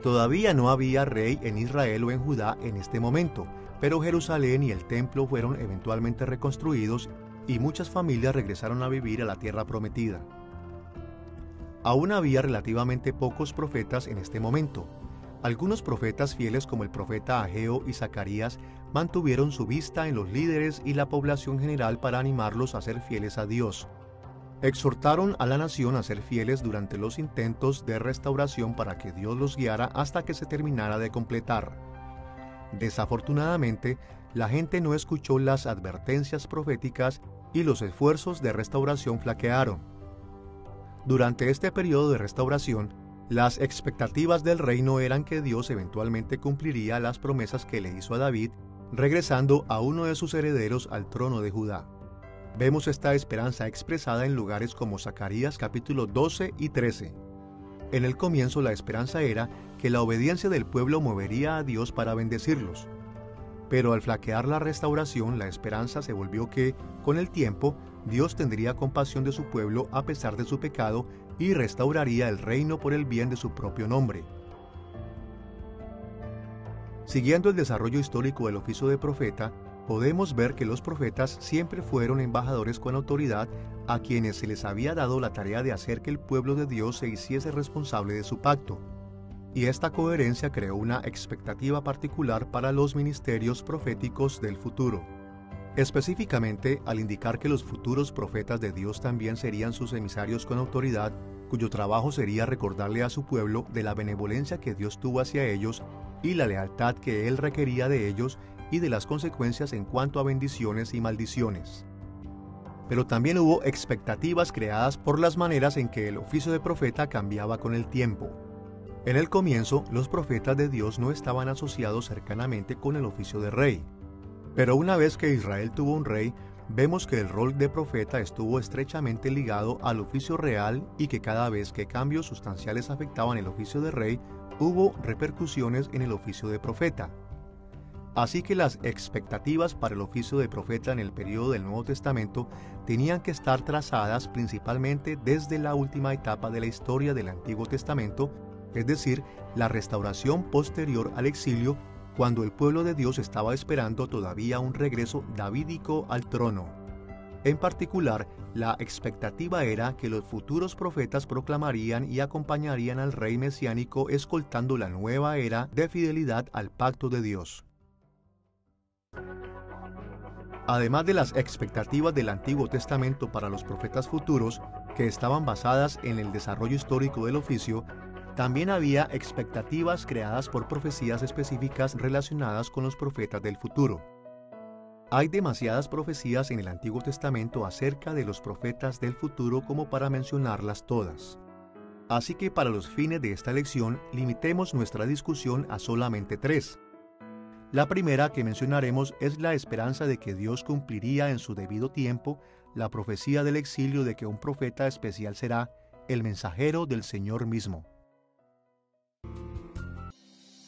Todavía no había rey en Israel o en Judá en este momento, pero Jerusalén y el templo fueron eventualmente reconstruidos y muchas familias regresaron a vivir a la tierra prometida. Aún había relativamente pocos profetas en este momento. Algunos profetas fieles como el profeta Ageo y Zacarías mantuvieron su vista en los líderes y la población general para animarlos a ser fieles a Dios. Exhortaron a la nación a ser fieles durante los intentos de restauración para que Dios los guiara hasta que se terminara de completar. Desafortunadamente, la gente no escuchó las advertencias proféticas y los esfuerzos de restauración flaquearon. Durante este periodo de restauración, las expectativas del reino eran que Dios eventualmente cumpliría las promesas que le hizo a David, regresando a uno de sus herederos al trono de Judá. Vemos esta esperanza expresada en lugares como Zacarías capítulo 12 y 13. En el comienzo la esperanza era que la obediencia del pueblo movería a Dios para bendecirlos. Pero al flaquear la restauración, la esperanza se volvió que, con el tiempo, Dios tendría compasión de su pueblo a pesar de su pecado y restauraría el reino por el bien de su propio nombre. Siguiendo el desarrollo histórico del oficio de profeta, podemos ver que los profetas siempre fueron embajadores con autoridad a quienes se les había dado la tarea de hacer que el pueblo de Dios se hiciese responsable de su pacto. Y esta coherencia creó una expectativa particular para los ministerios proféticos del futuro. Específicamente, al indicar que los futuros profetas de Dios también serían sus emisarios con autoridad, cuyo trabajo sería recordarle a su pueblo de la benevolencia que Dios tuvo hacia ellos y la lealtad que Él requería de ellos y de las consecuencias en cuanto a bendiciones y maldiciones. Pero también hubo expectativas creadas por las maneras en que el oficio de profeta cambiaba con el tiempo. En el comienzo, los profetas de Dios no estaban asociados cercanamente con el oficio de rey. Pero una vez que Israel tuvo un rey, vemos que el rol de profeta estuvo estrechamente ligado al oficio real y que cada vez que cambios sustanciales afectaban el oficio de rey, hubo repercusiones en el oficio de profeta. Así que las expectativas para el oficio de profeta en el período del Nuevo Testamento tenían que estar trazadas principalmente desde la última etapa de la historia del Antiguo Testamento, es decir, la restauración posterior al exilio, cuando el pueblo de Dios estaba esperando todavía un regreso davídico al trono. En particular, la expectativa era que los futuros profetas proclamarían y acompañarían al rey mesiánico escoltando la nueva era de fidelidad al pacto de Dios. Además de las expectativas del Antiguo Testamento para los profetas futuros, que estaban basadas en el desarrollo histórico del oficio, también había expectativas creadas por profecías específicas relacionadas con los profetas del futuro. Hay demasiadas profecías en el Antiguo Testamento acerca de los profetas del futuro como para mencionarlas todas. Así que para los fines de esta lección, limitemos nuestra discusión a solamente 3. La primera que mencionaremos es la esperanza de que Dios cumpliría en su debido tiempo la profecía del exilio de que un profeta especial será el mensajero del Señor mismo.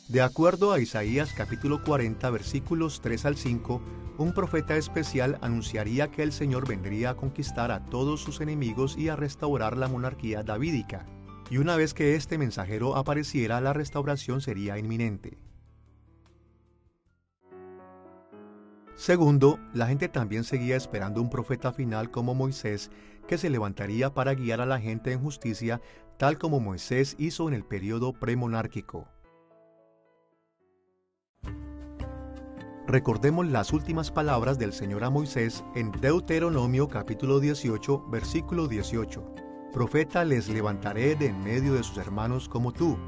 De acuerdo a Isaías capítulo 40 versículos 3 al 5, un profeta especial anunciaría que el Señor vendría a conquistar a todos sus enemigos y a restaurar la monarquía davídica. Y una vez que este mensajero apareciera, la restauración sería inminente. Segundo, la gente también seguía esperando un profeta final como Moisés, que se levantaría para guiar a la gente en justicia, tal como Moisés hizo en el período premonárquico. Recordemos las últimas palabras del Señor a Moisés en Deuteronomio capítulo 18, versículo 18. Profeta les levantaré de en medio de sus hermanos como tú,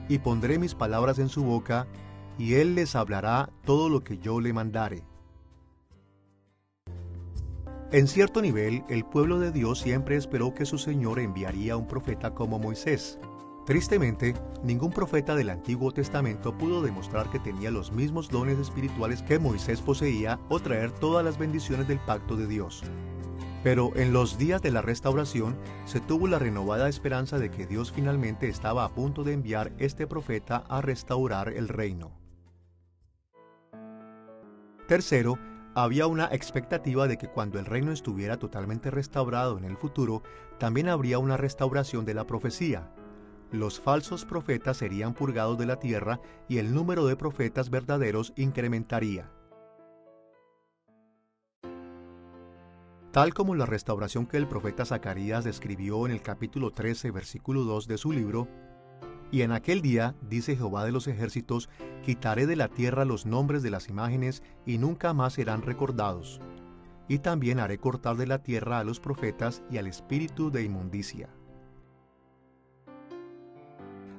y pondré mis palabras en su boca, y él les hablará todo lo que yo le mandare. En cierto nivel, el pueblo de Dios siempre esperó que su Señor enviaría un profeta como Moisés. Tristemente, ningún profeta del Antiguo Testamento pudo demostrar que tenía los mismos dones espirituales que Moisés poseía o traer todas las bendiciones del pacto de Dios. Pero en los días de la restauración se tuvo la renovada esperanza de que Dios finalmente estaba a punto de enviar este profeta a restaurar el reino. Tercero, había una expectativa de que cuando el reino estuviera totalmente restaurado en el futuro, también habría una restauración de la profecía. Los falsos profetas serían purgados de la tierra y el número de profetas verdaderos incrementaría. Tal como la restauración que el profeta Zacarías describió en el capítulo 13, versículo 2 de su libro, y en aquel día, dice Jehová de los ejércitos, quitaré de la tierra los nombres de las imágenes y nunca más serán recordados. Y también haré cortar de la tierra a los profetas y al espíritu de inmundicia.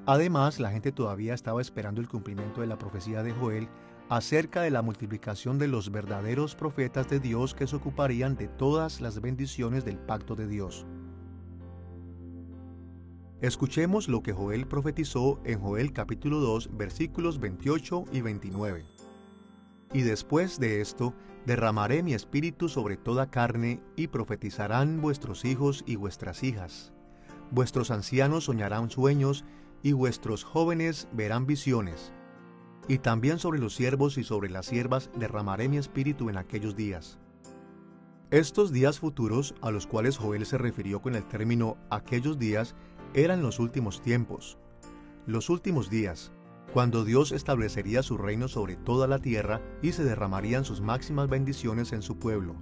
Además, la gente todavía estaba esperando el cumplimiento de la profecía de Joel acerca de la multiplicación de los verdaderos profetas de Dios que se ocuparían de todas las bendiciones del pacto de Dios. Escuchemos lo que Joel profetizó en Joel capítulo 2, versículos 28 y 29. Y después de esto, derramaré mi espíritu sobre toda carne, y profetizarán vuestros hijos y vuestras hijas. Vuestros ancianos soñarán sueños, y vuestros jóvenes verán visiones. y también sobre los siervos y sobre las siervas derramaré mi espíritu en aquellos días. Estos días futuros, a los cuales Joel se refirió con el término aquellos días, eran los últimos tiempos. Los últimos días, cuando Dios establecería su reino sobre toda la tierra y se derramarían sus máximas bendiciones en su pueblo.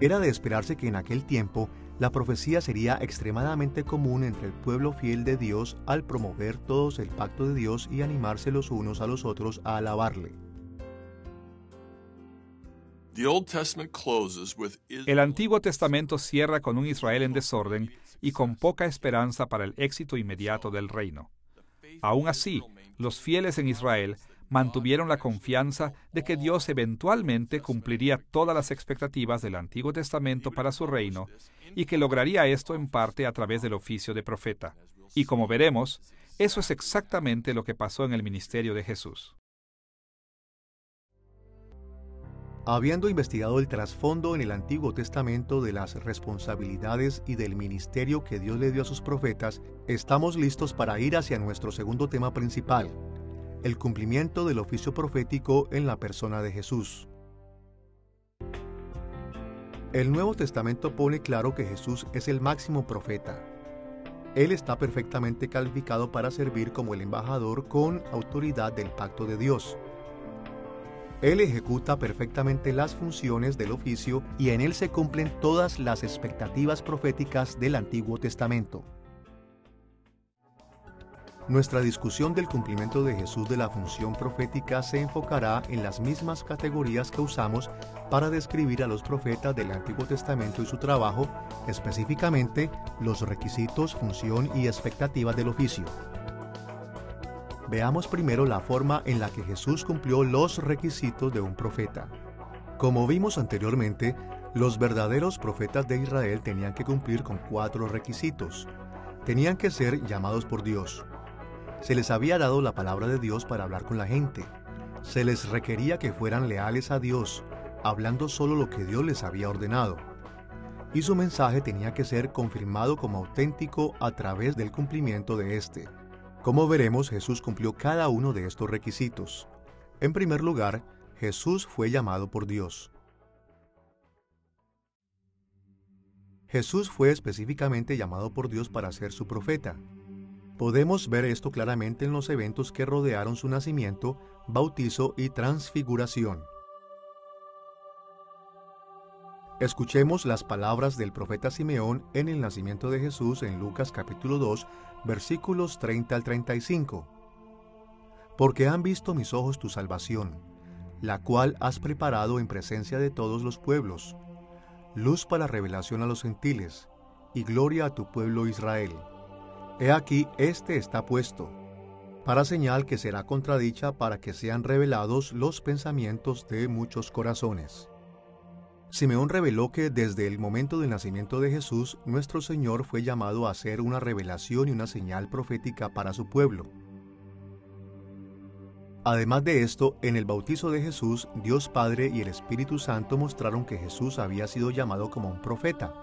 Era de esperarse que en aquel tiempo la profecía sería extremadamente común entre el pueblo fiel de Dios al promover todos el pacto de Dios y animarse los unos a los otros a alabarle. El Antiguo Testamento cierra con un Israel en desorden y con poca esperanza para el éxito inmediato del reino. Aún así, los fieles en Israel mantuvieron la confianza de que Dios eventualmente cumpliría todas las expectativas del Antiguo Testamento para su reino y que lograría esto en parte a través del oficio de profeta. Y como veremos, eso es exactamente lo que pasó en el ministerio de Jesús. Habiendo investigado el trasfondo en el Antiguo Testamento de las responsabilidades y del ministerio que Dios le dio a sus profetas, estamos listos para ir hacia nuestro segundo tema principal, el cumplimiento del oficio profético en la persona de Jesús. El Nuevo Testamento pone claro que Jesús es el máximo profeta. Él está perfectamente calificado para servir como el embajador con autoridad del pacto de Dios. Él ejecuta perfectamente las funciones del oficio y en él se cumplen todas las expectativas proféticas del Antiguo Testamento. Nuestra discusión del cumplimiento de Jesús de la función profética se enfocará en las mismas categorías que usamos para describir a los profetas del Antiguo Testamento y su trabajo, específicamente los requisitos, función y expectativas del oficio. Veamos primero la forma en la que Jesús cumplió los requisitos de un profeta. Como vimos anteriormente, los verdaderos profetas de Israel tenían que cumplir con 4 requisitos. Tenían que ser llamados por Dios. Se les había dado la palabra de Dios para hablar con la gente. Se les requería que fueran leales a Dios, hablando solo lo que Dios les había ordenado. Y su mensaje tenía que ser confirmado como auténtico a través del cumplimiento de éste. Como veremos, Jesús cumplió cada uno de estos requisitos. En primer lugar, Jesús fue llamado por Dios. Jesús fue específicamente llamado por Dios para ser su profeta. Podemos ver esto claramente en los eventos que rodearon su nacimiento, bautizo y transfiguración. Escuchemos las palabras del profeta Simeón en el nacimiento de Jesús en Lucas capítulo 2, versículos 30 al 35. Porque han visto mis ojos tu salvación, la cual has preparado en presencia de todos los pueblos, luz para revelación a los gentiles, y gloria a tu pueblo Israel. He aquí, este está puesto, para señal que será contradicha para que sean revelados los pensamientos de muchos corazones. Simeón reveló que desde el momento del nacimiento de Jesús, nuestro Señor fue llamado a hacer una revelación y una señal profética para su pueblo. Además de esto, en el bautizo de Jesús, Dios Padre y el Espíritu Santo mostraron que Jesús había sido llamado como un profeta.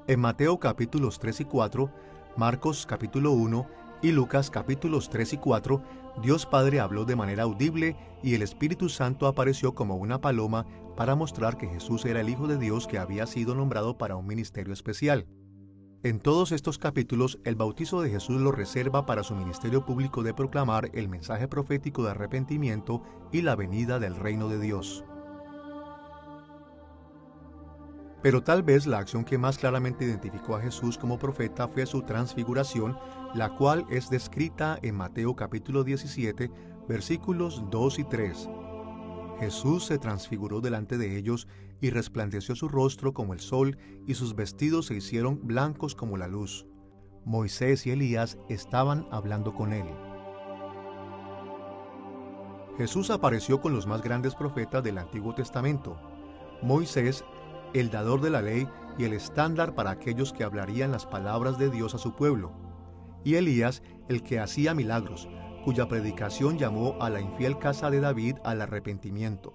En Mateo capítulos 3 y 4, Marcos capítulo 1 y Lucas capítulos 3 y 4, Dios Padre habló de manera audible y el Espíritu Santo apareció como una paloma para mostrar que Jesús era el Hijo de Dios que había sido nombrado para un ministerio especial. En todos estos capítulos, el bautizo de Jesús lo reserva para su ministerio público de proclamar el mensaje profético de arrepentimiento y la venida del reino de Dios. Pero tal vez la acción que más claramente identificó a Jesús como profeta fue su transfiguración, la cual es descrita en Mateo capítulo 17, versículos 2 y 3. Jesús se transfiguró delante de ellos y resplandeció su rostro como el sol y sus vestidos se hicieron blancos como la luz. Moisés y Elías estaban hablando con él. Jesús apareció con los más grandes profetas del Antiguo Testamento. Moisés, el dador de la ley y el estándar para aquellos que hablarían las palabras de Dios a su pueblo. Y Elías, el que hacía milagros, cuya predicación llamó a la infiel casa de David al arrepentimiento.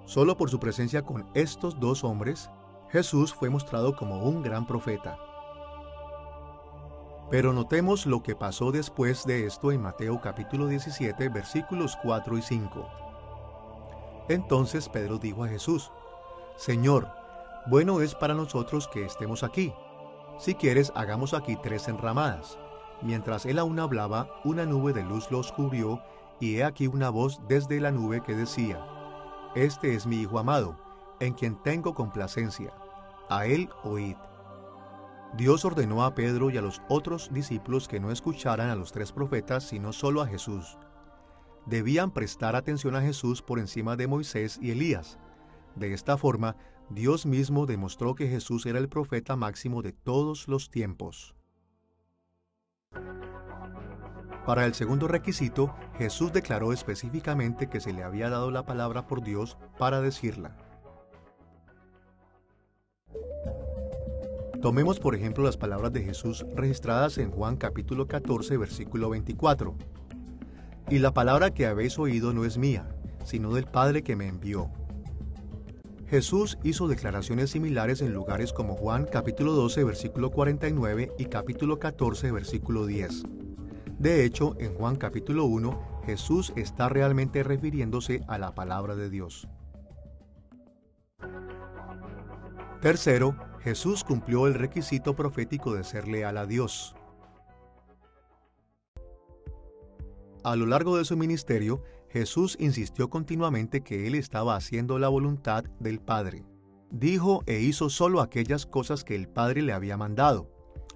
Solo por su presencia con estos 2 hombres, Jesús fue mostrado como un gran profeta. Pero notemos lo que pasó después de esto en Mateo capítulo 17, versículos 4 y 5. Entonces Pedro dijo a Jesús: Señor, bueno es para nosotros que estemos aquí. Si quieres, hagamos aquí 3 enramadas. Mientras él aún hablaba, una nube de luz los cubrió, y he aquí una voz desde la nube que decía: Este es mi Hijo amado, en quien tengo complacencia. A él oíd. Dios ordenó a Pedro y a los otros discípulos que no escucharan a los 3 profetas, sino solo a Jesús. Debían prestar atención a Jesús por encima de Moisés y Elías. De esta forma, Dios mismo demostró que Jesús era el profeta máximo de todos los tiempos. Para el segundo requisito, Jesús declaró específicamente que se le había dado la palabra por Dios para decirla. Tomemos por ejemplo las palabras de Jesús registradas en Juan capítulo 14, versículo 24. Y la palabra que habéis oído no es mía, sino del Padre que me envió. Jesús hizo declaraciones similares en lugares como Juan capítulo 12, versículo 49 y capítulo 14, versículo 10. De hecho, en Juan capítulo 1, Jesús está realmente refiriéndose a la palabra de Dios. Tercero, Jesús cumplió el requisito profético de ser leal a Dios. A lo largo de su ministerio, Jesús insistió continuamente que él estaba haciendo la voluntad del Padre. Dijo e hizo solo aquellas cosas que el Padre le había mandado.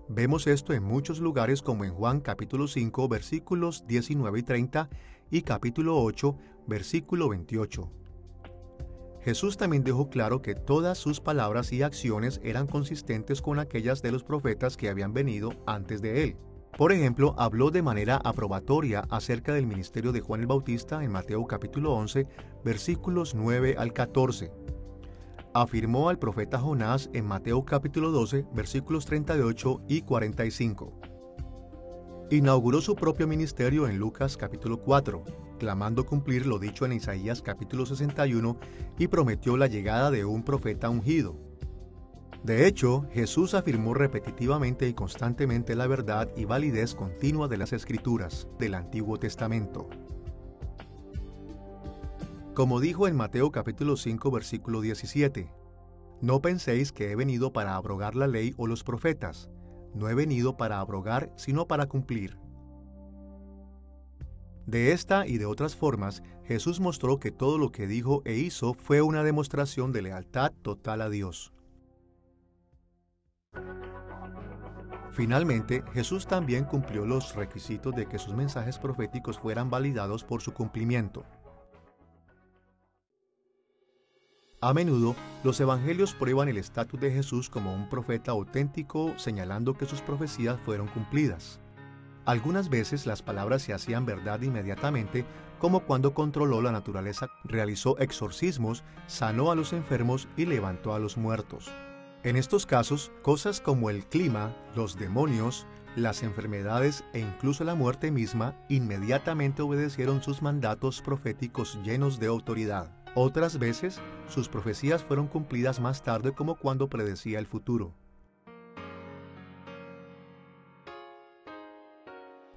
Vemos esto en muchos lugares como en Juan capítulo 5, versículos 19 y 30 y capítulo 8, versículo 28. Jesús también dejó claro que todas sus palabras y acciones eran consistentes con aquellas de los profetas que habían venido antes de él. Por ejemplo, habló de manera aprobatoria acerca del ministerio de Juan el Bautista en Mateo capítulo 11, versículos 9 al 14. Afirmó al profeta Jonás en Mateo capítulo 12, versículos 38 y 45. Inauguró su propio ministerio en Lucas capítulo 4, clamando cumplir lo dicho en Isaías capítulo 61 y prometió la llegada de un profeta ungido. De hecho, Jesús afirmó repetitivamente y constantemente la verdad y validez continua de las Escrituras del Antiguo Testamento. Como dijo en Mateo capítulo 5, versículo 17, «No penséis que he venido para abrogar la ley o los profetas. No he venido para abrogar, sino para cumplir». De esta y de otras formas, Jesús mostró que todo lo que dijo e hizo fue una demostración de lealtad total a Dios. Finalmente, Jesús también cumplió los requisitos de que sus mensajes proféticos fueran validados por su cumplimiento. A menudo, los evangelios prueban el estatus de Jesús como un profeta auténtico, señalando que sus profecías fueron cumplidas. Algunas veces las palabras se hacían verdad inmediatamente, como cuando controló la naturaleza, realizó exorcismos, sanó a los enfermos y levantó a los muertos. En estos casos, cosas como el clima, los demonios, las enfermedades e incluso la muerte misma inmediatamente obedecieron sus mandatos proféticos llenos de autoridad. Otras veces, sus profecías fueron cumplidas más tarde, como cuando predecía el futuro.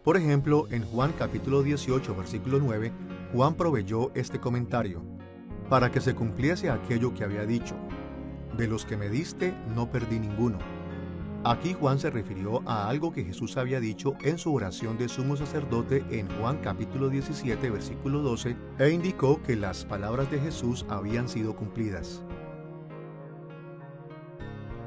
Por ejemplo, en Juan capítulo 18, versículo 9, Juan proveyó este comentario: «Para que se cumpliese aquello que había dicho, de los que me diste no perdí ninguno». Aquí Juan se refirió a algo que Jesús había dicho en su oración de sumo sacerdote en Juan capítulo 17, versículo 12, e indicó que las palabras de Jesús habían sido cumplidas.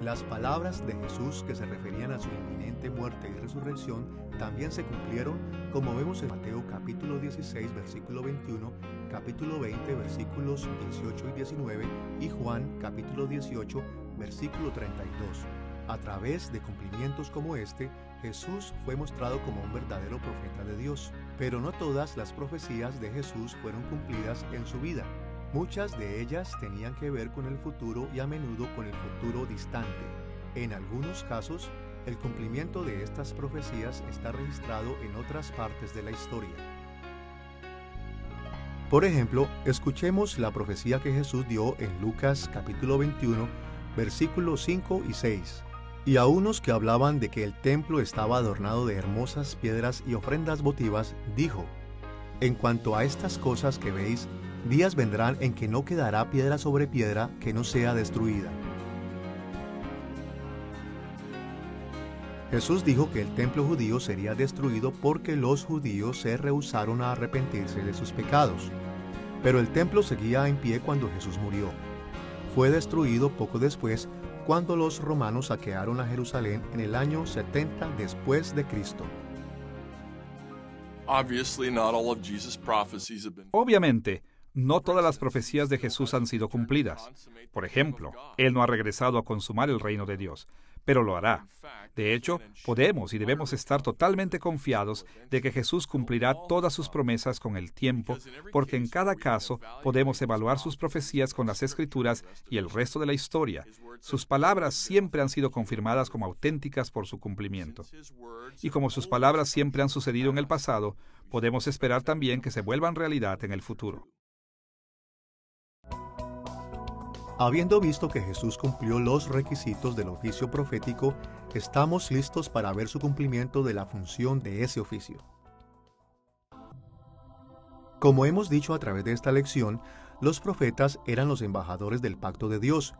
Las palabras de Jesús que se referían a su inminente muerte y resurrección también se cumplieron, como vemos en Mateo capítulo 16, versículo 21, capítulo 20, versículos 18 y 19, y Juan capítulo 18, versículo 32. A través de cumplimientos como este, Jesús fue mostrado como un verdadero profeta de Dios. Pero no todas las profecías de Jesús fueron cumplidas en su vida. Muchas de ellas tenían que ver con el futuro y a menudo con el futuro distante. En algunos casos, el cumplimiento de estas profecías está registrado en otras partes de la historia. Por ejemplo, escuchemos la profecía que Jesús dio en Lucas capítulo 21, versículos 5 y 6. Y a unos que hablaban de que el templo estaba adornado de hermosas piedras y ofrendas votivas, dijo: En cuanto a estas cosas que veis, días vendrán en que no quedará piedra sobre piedra que no sea destruida. Jesús dijo que el templo judío sería destruido porque los judíos se rehusaron a arrepentirse de sus pecados. Pero el templo seguía en pie cuando Jesús murió. Fue destruido poco después, cuando los romanos saquearon a Jerusalén en el año 70 después de Cristo. Obviamente, no todas las profecías de Jesús han sido cumplidas. Por ejemplo, Él no ha regresado a consumar el reino de Dios, pero lo hará. De hecho, podemos y debemos estar totalmente confiados de que Jesús cumplirá todas sus promesas con el tiempo, porque en cada caso podemos evaluar sus profecías con las Escrituras y el resto de la historia. Sus palabras siempre han sido confirmadas como auténticas por su cumplimiento. Y como sus palabras siempre han sucedido en el pasado, podemos esperar también que se vuelvan realidad en el futuro. Habiendo visto que Jesús cumplió los requisitos del oficio profético, estamos listos para ver su cumplimiento de la función de ese oficio. Como hemos dicho a través de esta lección, los profetas eran los embajadores del pacto de Dios,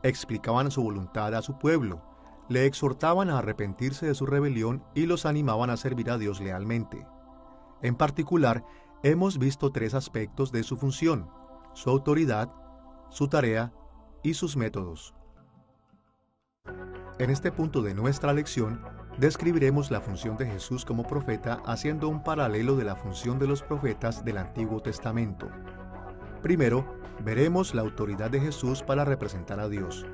explicaban su voluntad a su pueblo, le exhortaban a arrepentirse de su rebelión y los animaban a servir a Dios lealmente. En particular, hemos visto tres aspectos de su función: su autoridad, su tarea y sus métodos. En este punto de nuestra lección, describiremos la función de Jesús como profeta haciendo un paralelo de la función de los profetas del Antiguo Testamento. Primero, veremos la autoridad de Jesús para representar a Dios.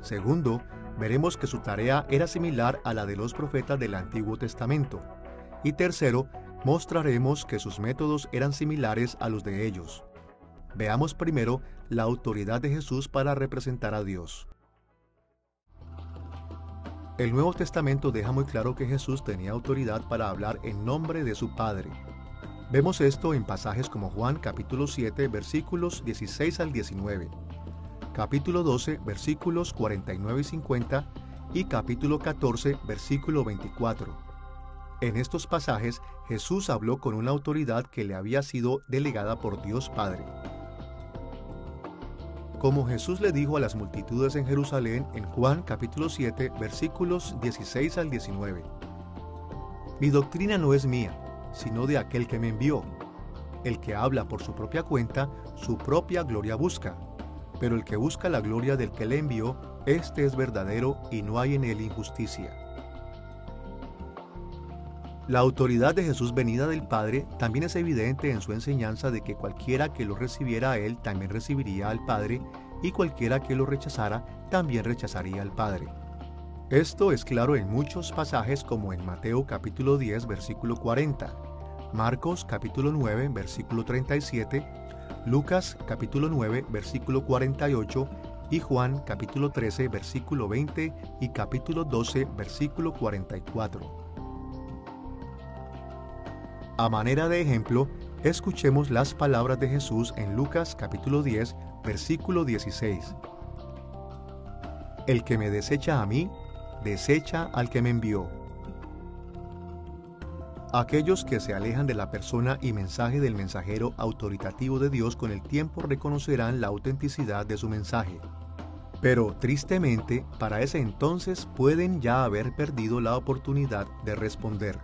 Segundo, veremos que su tarea era similar a la de los profetas del Antiguo Testamento. Y tercero, mostraremos que sus métodos eran similares a los de ellos. Veamos primero la autoridad de Jesús para representar a Dios. El Nuevo Testamento deja muy claro que Jesús tenía autoridad para hablar en nombre de su Padre. Vemos esto en pasajes como Juan capítulo 7, versículos 16 al 19, capítulo 12, versículos 49 y 50, y capítulo 14, versículo 24. En estos pasajes, Jesús habló con una autoridad que le había sido delegada por Dios Padre. Como Jesús le dijo a las multitudes en Jerusalén en Juan capítulo 7, versículos 16 al 19. Mi doctrina no es mía, sino de aquel que me envió. El que habla por su propia cuenta, su propia gloria busca. Pero el que busca la gloria del que le envió, éste es verdadero y no hay en él injusticia. La autoridad de Jesús venida del Padre también es evidente en su enseñanza de que cualquiera que lo recibiera a él también recibiría al Padre, y cualquiera que lo rechazara también rechazaría al Padre. Esto es claro en muchos pasajes como en Mateo capítulo 10 versículo 40, Marcos capítulo 9 versículo 37, Lucas capítulo 9 versículo 48 y Juan capítulo 13 versículo 20 y capítulo 12 versículo 44. A manera de ejemplo, escuchemos las palabras de Jesús en Lucas capítulo 10, versículo 16. El que me desecha a mí, desecha al que me envió. Aquellos que se alejan de la persona y mensaje del mensajero autoritativo de Dios con el tiempo reconocerán la autenticidad de su mensaje. Pero, tristemente, para ese entonces pueden ya haber perdido la oportunidad de responder.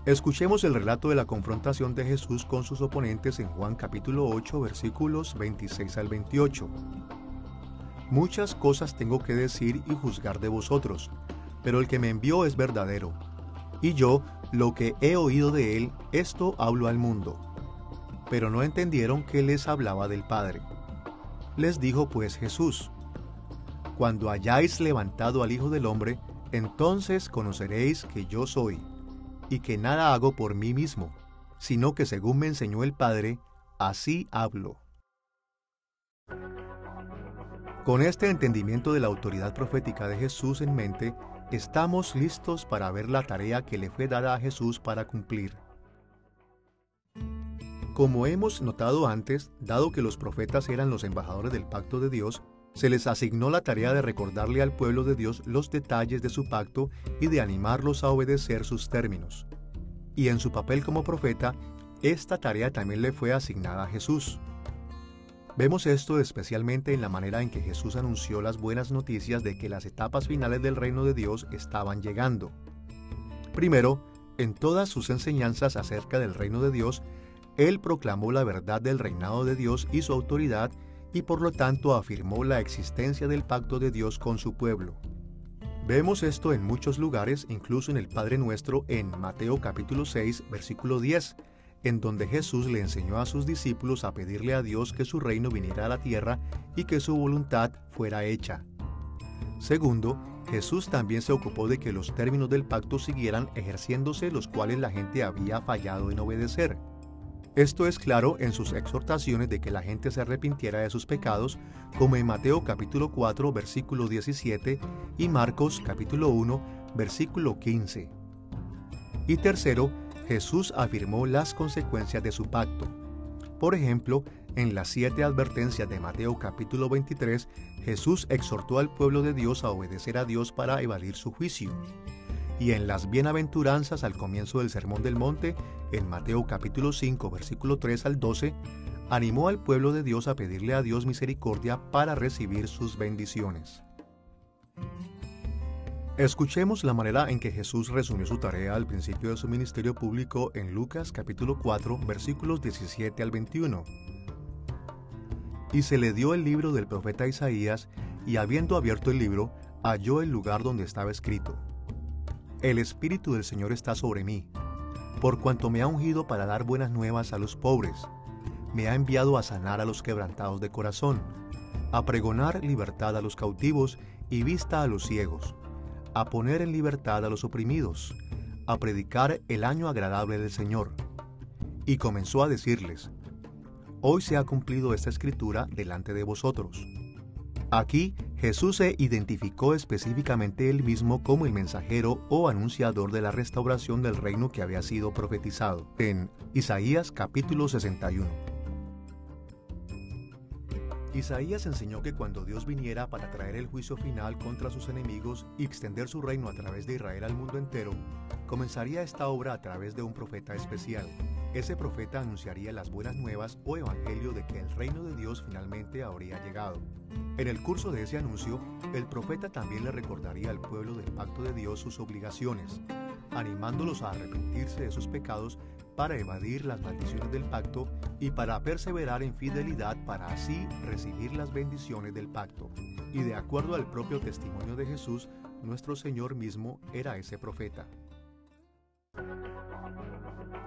Escuchemos el relato de la confrontación de Jesús con sus oponentes en Juan capítulo 8, versículos 26 al 28. Muchas cosas tengo que decir y juzgar de vosotros, pero el que me envió es verdadero. Y yo, lo que he oído de él, esto hablo al mundo. Pero no entendieron que les hablaba del Padre. Les dijo pues Jesús: Cuando hayáis levantado al Hijo del Hombre, entonces conoceréis que yo soy, y que nada hago por mí mismo, sino que según me enseñó el Padre, así hablo. Con este entendimiento de la autoridad profética de Jesús en mente, estamos listos para ver la tarea que le fue dada a Jesús para cumplir. Como hemos notado antes, dado que los profetas eran los embajadores del pacto de Dios, Se les asignó la tarea de recordarle al pueblo de Dios los detalles de su pacto y de animarlos a obedecer sus términos. Y en su papel como profeta, esta tarea también le fue asignada a Jesús. Vemos esto especialmente en la manera en que Jesús anunció las buenas noticias de que las etapas finales del reino de Dios estaban llegando. Primero, en todas sus enseñanzas acerca del reino de Dios, Él proclamó la verdad del reinado de Dios y su autoridad, y por lo tanto afirmó la existencia del pacto de Dios con su pueblo. Vemos esto en muchos lugares, incluso en el Padre Nuestro en Mateo capítulo 6, versículo 10, en donde Jesús le enseñó a sus discípulos a pedirle a Dios que su reino viniera a la tierra y que su voluntad fuera hecha. Segundo, Jesús también se ocupó de que los términos del pacto siguieran ejerciéndose, los cuales la gente había fallado en obedecer. Esto es claro en sus exhortaciones de que la gente se arrepintiera de sus pecados, como en Mateo capítulo 4, versículo 17 y Marcos capítulo 1, versículo 15. Y tercero, Jesús afirmó las consecuencias de su pacto. Por ejemplo, en las 7 advertencias de Mateo capítulo 23, Jesús exhortó al pueblo de Dios a obedecer a Dios para evadir su juicio. Y en las bienaventuranzas al comienzo del Sermón del Monte, en Mateo capítulo 5, versículo 3 al 12, animó al pueblo de Dios a pedirle a Dios misericordia para recibir sus bendiciones. Escuchemos la manera en que Jesús resumió su tarea al principio de su ministerio público en Lucas capítulo 4, versículos 17 al 21. Y se le dio el libro del profeta Isaías, y habiendo abierto el libro, halló el lugar donde estaba escrito: El Espíritu del Señor está sobre mí, por cuanto me ha ungido para dar buenas nuevas a los pobres. Me ha enviado a sanar a los quebrantados de corazón, a pregonar libertad a los cautivos y vista a los ciegos, a poner en libertad a los oprimidos, a predicar el año agradable del Señor. Y comenzó a decirles: Hoy se ha cumplido esta escritura delante de vosotros. Aquí Jesús se identificó específicamente él mismo como el mensajero o anunciador de la restauración del reino que había sido profetizado en Isaías capítulo 61. Isaías enseñó que cuando Dios viniera para traer el juicio final contra sus enemigos y extender su reino a través de Israel al mundo entero, comenzaría esta obra a través de un profeta especial. Ese profeta anunciaría las buenas nuevas o evangelio de que el reino de Dios finalmente habría llegado. En el curso de ese anuncio, el profeta también le recordaría al pueblo del pacto de Dios sus obligaciones, animándolos a arrepentirse de sus pecados para evadir las maldiciones del pacto y para perseverar en fidelidad para así recibir las bendiciones del pacto. Y de acuerdo al propio testimonio de Jesús, nuestro Señor mismo era ese profeta.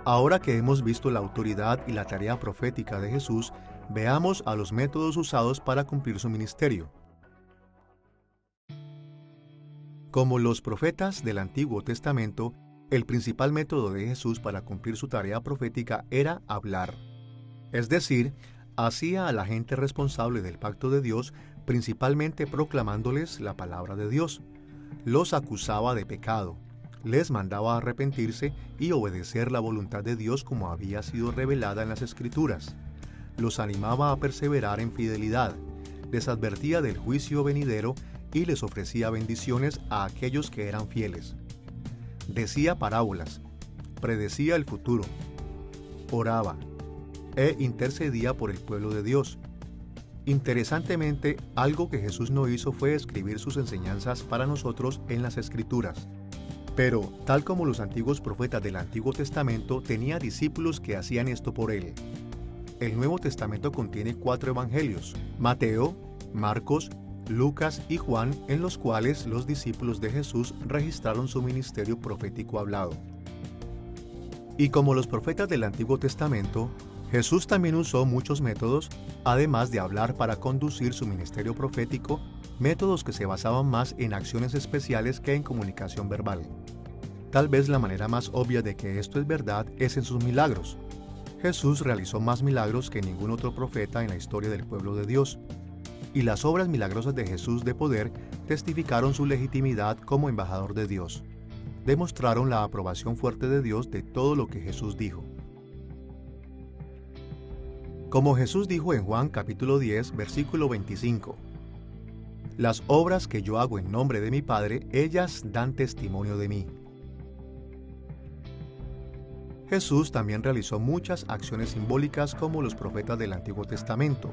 Ahora que hemos visto la autoridad y la tarea profética de Jesús, veamos a los métodos usados para cumplir su ministerio. Como los profetas del Antiguo Testamento, el principal método de Jesús para cumplir su tarea profética era hablar. Es decir, hacía a la gente responsable del pacto de Dios, principalmente proclamándoles la palabra de Dios. Los acusaba de pecado, les mandaba arrepentirse y obedecer la voluntad de Dios como había sido revelada en las Escrituras. Los animaba a perseverar en fidelidad, les advertía del juicio venidero y les ofrecía bendiciones a aquellos que eran fieles. Decía parábolas, predecía el futuro, oraba e intercedía por el pueblo de Dios. Interesantemente, algo que Jesús no hizo fue escribir sus enseñanzas para nosotros en las Escrituras. Pero, tal como los antiguos profetas del Antiguo Testamento, tenía discípulos que hacían esto por él. El Nuevo Testamento contiene 4 evangelios: Mateo, Marcos, Lucas y Juan, en los cuales los discípulos de Jesús registraron su ministerio profético hablado. Y como los profetas del Antiguo Testamento, Jesús también usó muchos métodos, además de hablar para conducir su ministerio profético, métodos que se basaban más en acciones especiales que en comunicación verbal. Tal vez la manera más obvia de que esto es verdad es en sus milagros. Jesús realizó más milagros que ningún otro profeta en la historia del pueblo de Dios, y las obras milagrosas de Jesús de poder testificaron su legitimidad como embajador de Dios. Demostraron la aprobación fuerte de Dios de todo lo que Jesús dijo. Como Jesús dijo en Juan capítulo 10, versículo 25, Las obras que yo hago en nombre de mi Padre, ellas dan testimonio de mí. Jesús también realizó muchas acciones simbólicas como los profetas del Antiguo Testamento.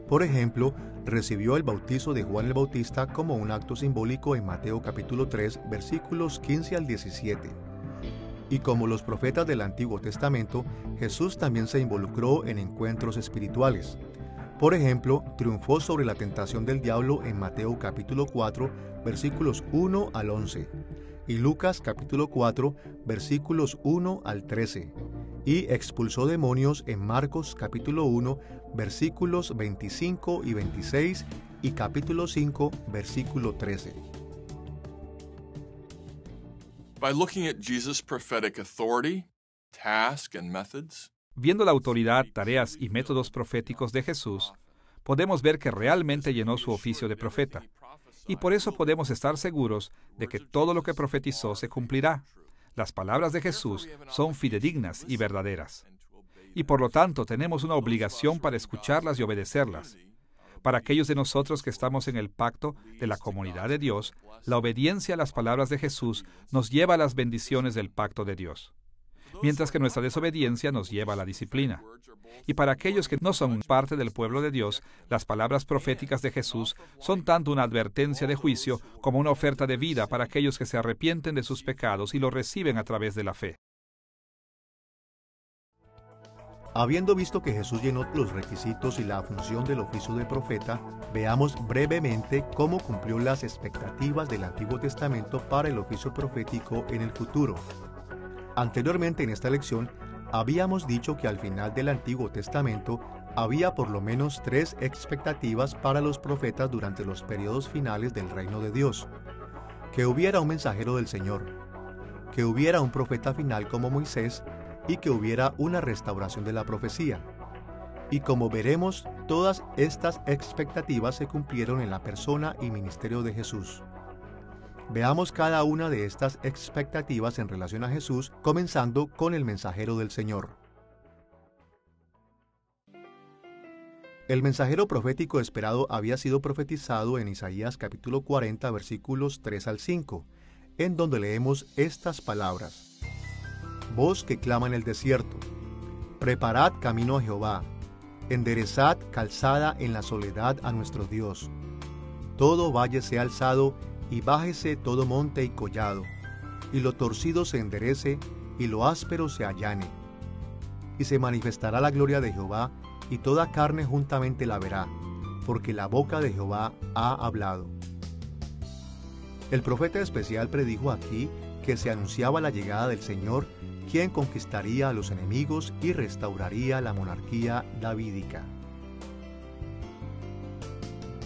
Por ejemplo, recibió el bautizo de Juan el Bautista como un acto simbólico en Mateo capítulo 3, versículos 15 al 17. Y como los profetas del Antiguo Testamento, Jesús también se involucró en encuentros espirituales. Por ejemplo, triunfó sobre la tentación del diablo en Mateo capítulo 4, versículos 1 al 11. Y Lucas capítulo 4, versículos 1 al 13, y expulsó demonios en Marcos capítulo 1, versículos 25 y 26, y capítulo 5, versículo 13. By looking at Jesus' prophetic authority, task, and methods, Viendo la autoridad, tareas y métodos proféticos de Jesús, podemos ver que realmente llenó su oficio de profeta. Y por eso podemos estar seguros de que todo lo que profetizó se cumplirá. Las palabras de Jesús son fidedignas y verdaderas. Y por lo tanto tenemos una obligación para escucharlas y obedecerlas. Para aquellos de nosotros que estamos en el pacto de la comunidad de Dios, la obediencia a las palabras de Jesús nos lleva a las bendiciones del pacto de Dios, mientras que nuestra desobediencia nos lleva a la disciplina. Y para aquellos que no son parte del pueblo de Dios, las palabras proféticas de Jesús son tanto una advertencia de juicio como una oferta de vida para aquellos que se arrepienten de sus pecados y lo reciben a través de la fe. Habiendo visto que Jesús llenó los requisitos y la función del oficio de profeta, veamos brevemente cómo cumplió las expectativas del Antiguo Testamento para el oficio profético en el futuro. Anteriormente en esta lección, habíamos dicho que al final del Antiguo Testamento había por lo menos 3 expectativas para los profetas durante los periodos finales del reino de Dios. Que hubiera un mensajero del Señor, que hubiera un profeta final como Moisés y que hubiera una restauración de la profecía. Y como veremos, todas estas expectativas se cumplieron en la persona y ministerio de Jesús. Veamos cada una de estas expectativas en relación a Jesús, comenzando con el mensajero del Señor. El mensajero profético esperado había sido profetizado en Isaías capítulo 40, versículos 3 al 5, en donde leemos estas palabras. Voz que clama en el desierto, preparad camino a Jehová, enderezad calzada en la soledad a nuestro Dios. Todo valle sea alzado, y bájese todo monte y collado, y lo torcido se enderece, y lo áspero se allane. Y se manifestará la gloria de Jehová, y toda carne juntamente la verá, porque la boca de Jehová ha hablado. El profeta especial predijo aquí que se anunciaba la llegada del Señor, quien conquistaría a los enemigos y restauraría la monarquía davídica.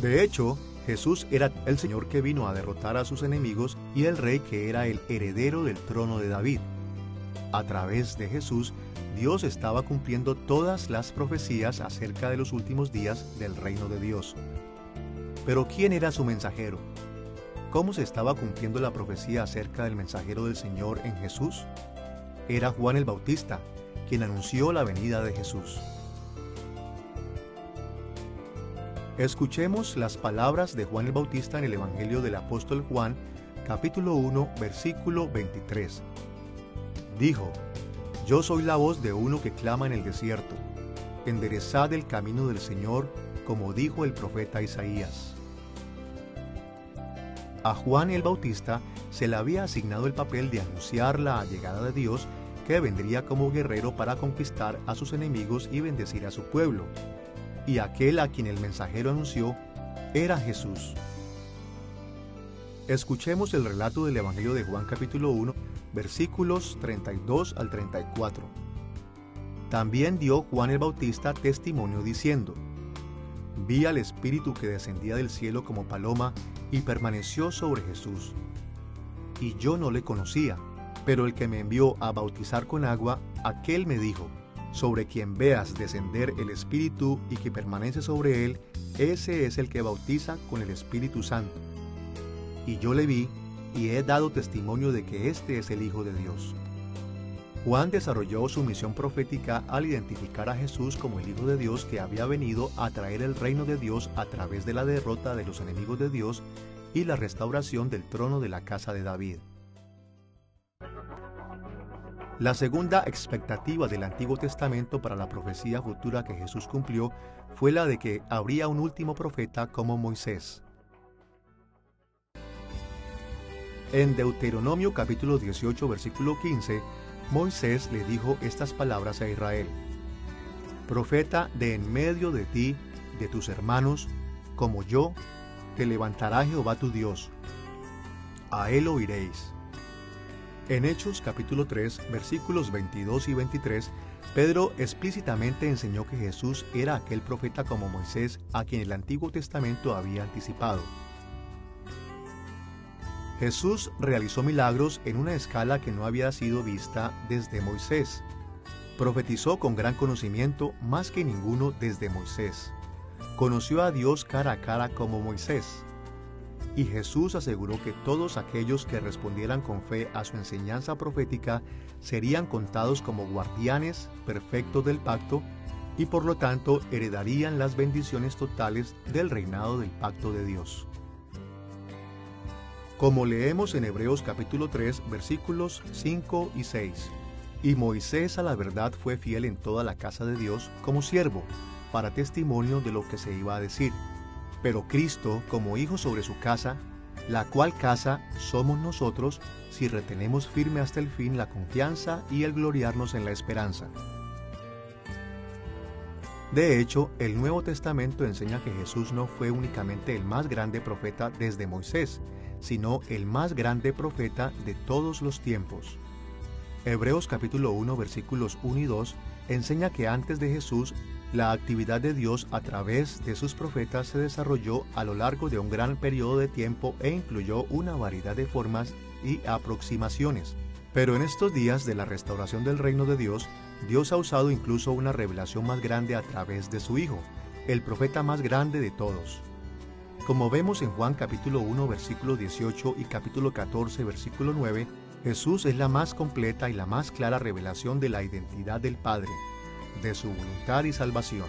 De hecho, Jesús era el Señor que vino a derrotar a sus enemigos y el Rey que era el heredero del trono de David. A través de Jesús, Dios estaba cumpliendo todas las profecías acerca de los últimos días del reino de Dios. Pero ¿quién era su mensajero? ¿Cómo se estaba cumpliendo la profecía acerca del mensajero del Señor en Jesús? Era Juan el Bautista, quien anunció la venida de Jesús. Escuchemos las palabras de Juan el Bautista en el Evangelio del apóstol Juan, capítulo 1, versículo 23. Dijo: Yo soy la voz de uno que clama en el desierto, enderezad el camino del Señor, como dijo el profeta Isaías. A Juan el Bautista se le había asignado el papel de anunciar la llegada de Dios, que vendría como guerrero para conquistar a sus enemigos y bendecir a su pueblo. Y aquel a quien el mensajero anunció era Jesús. Escuchemos el relato del Evangelio de Juan capítulo 1, versículos 32 al 34. También dio Juan el Bautista testimonio diciendo: Vi al Espíritu que descendía del cielo como paloma y permaneció sobre Jesús. Y yo no le conocía, pero el que me envió a bautizar con agua, aquel me dijo: Sobre quien veas descender el Espíritu y que permanece sobre él, ese es el que bautiza con el Espíritu Santo. Y yo le vi y he dado testimonio de que este es el Hijo de Dios. Juan desarrolló su misión profética al identificar a Jesús como el Hijo de Dios que había venido a traer el reino de Dios a través de la derrota de los enemigos de Dios y la restauración del trono de la casa de David. La segunda expectativa del Antiguo Testamento para la profecía futura que Jesús cumplió fue la de que habría un último profeta como Moisés. En Deuteronomio capítulo 18, versículo 15, Moisés le dijo estas palabras a Israel: Profeta de en medio de ti, de tus hermanos, como yo, te levantará Jehová tu Dios. A él oiréis. En Hechos capítulo 3, versículos 22 y 23, Pedro explícitamente enseñó que Jesús era aquel profeta como Moisés a quien el Antiguo Testamento había anticipado. Jesús realizó milagros en una escala que no había sido vista desde Moisés. Profetizó con gran conocimiento más que ninguno desde Moisés. Conoció a Dios cara a cara como Moisés. Y Jesús aseguró que todos aquellos que respondieran con fe a su enseñanza profética serían contados como guardianes perfectos del pacto y por lo tanto heredarían las bendiciones totales del reinado del pacto de Dios. Como leemos en Hebreos capítulo 3, versículos 5 y 6. Y Moisés a la verdad fue fiel en toda la casa de Dios como siervo, para testimonio de lo que se iba a decir. Pero Cristo como hijo sobre su casa, la cual casa somos nosotros, si retenemos firme hasta el fin la confianza y el gloriarnos en la esperanza. De hecho, el Nuevo Testamento enseña que Jesús no fue únicamente el más grande profeta desde Moisés, sino el más grande profeta de todos los tiempos. Hebreos capítulo 1 versículos 1 y 2 enseña que antes de Jesús, la actividad de Dios a través de sus profetas se desarrolló a lo largo de un gran periodo de tiempo e incluyó una variedad de formas y aproximaciones. Pero en estos días de la restauración del reino de Dios, Dios ha usado incluso una revelación más grande a través de su Hijo, el profeta más grande de todos. Como vemos en Juan capítulo 1 versículo 18 y capítulo 14 versículo 9, Jesús es la más completa y la más clara revelación de la identidad del Padre, de su voluntad y salvación.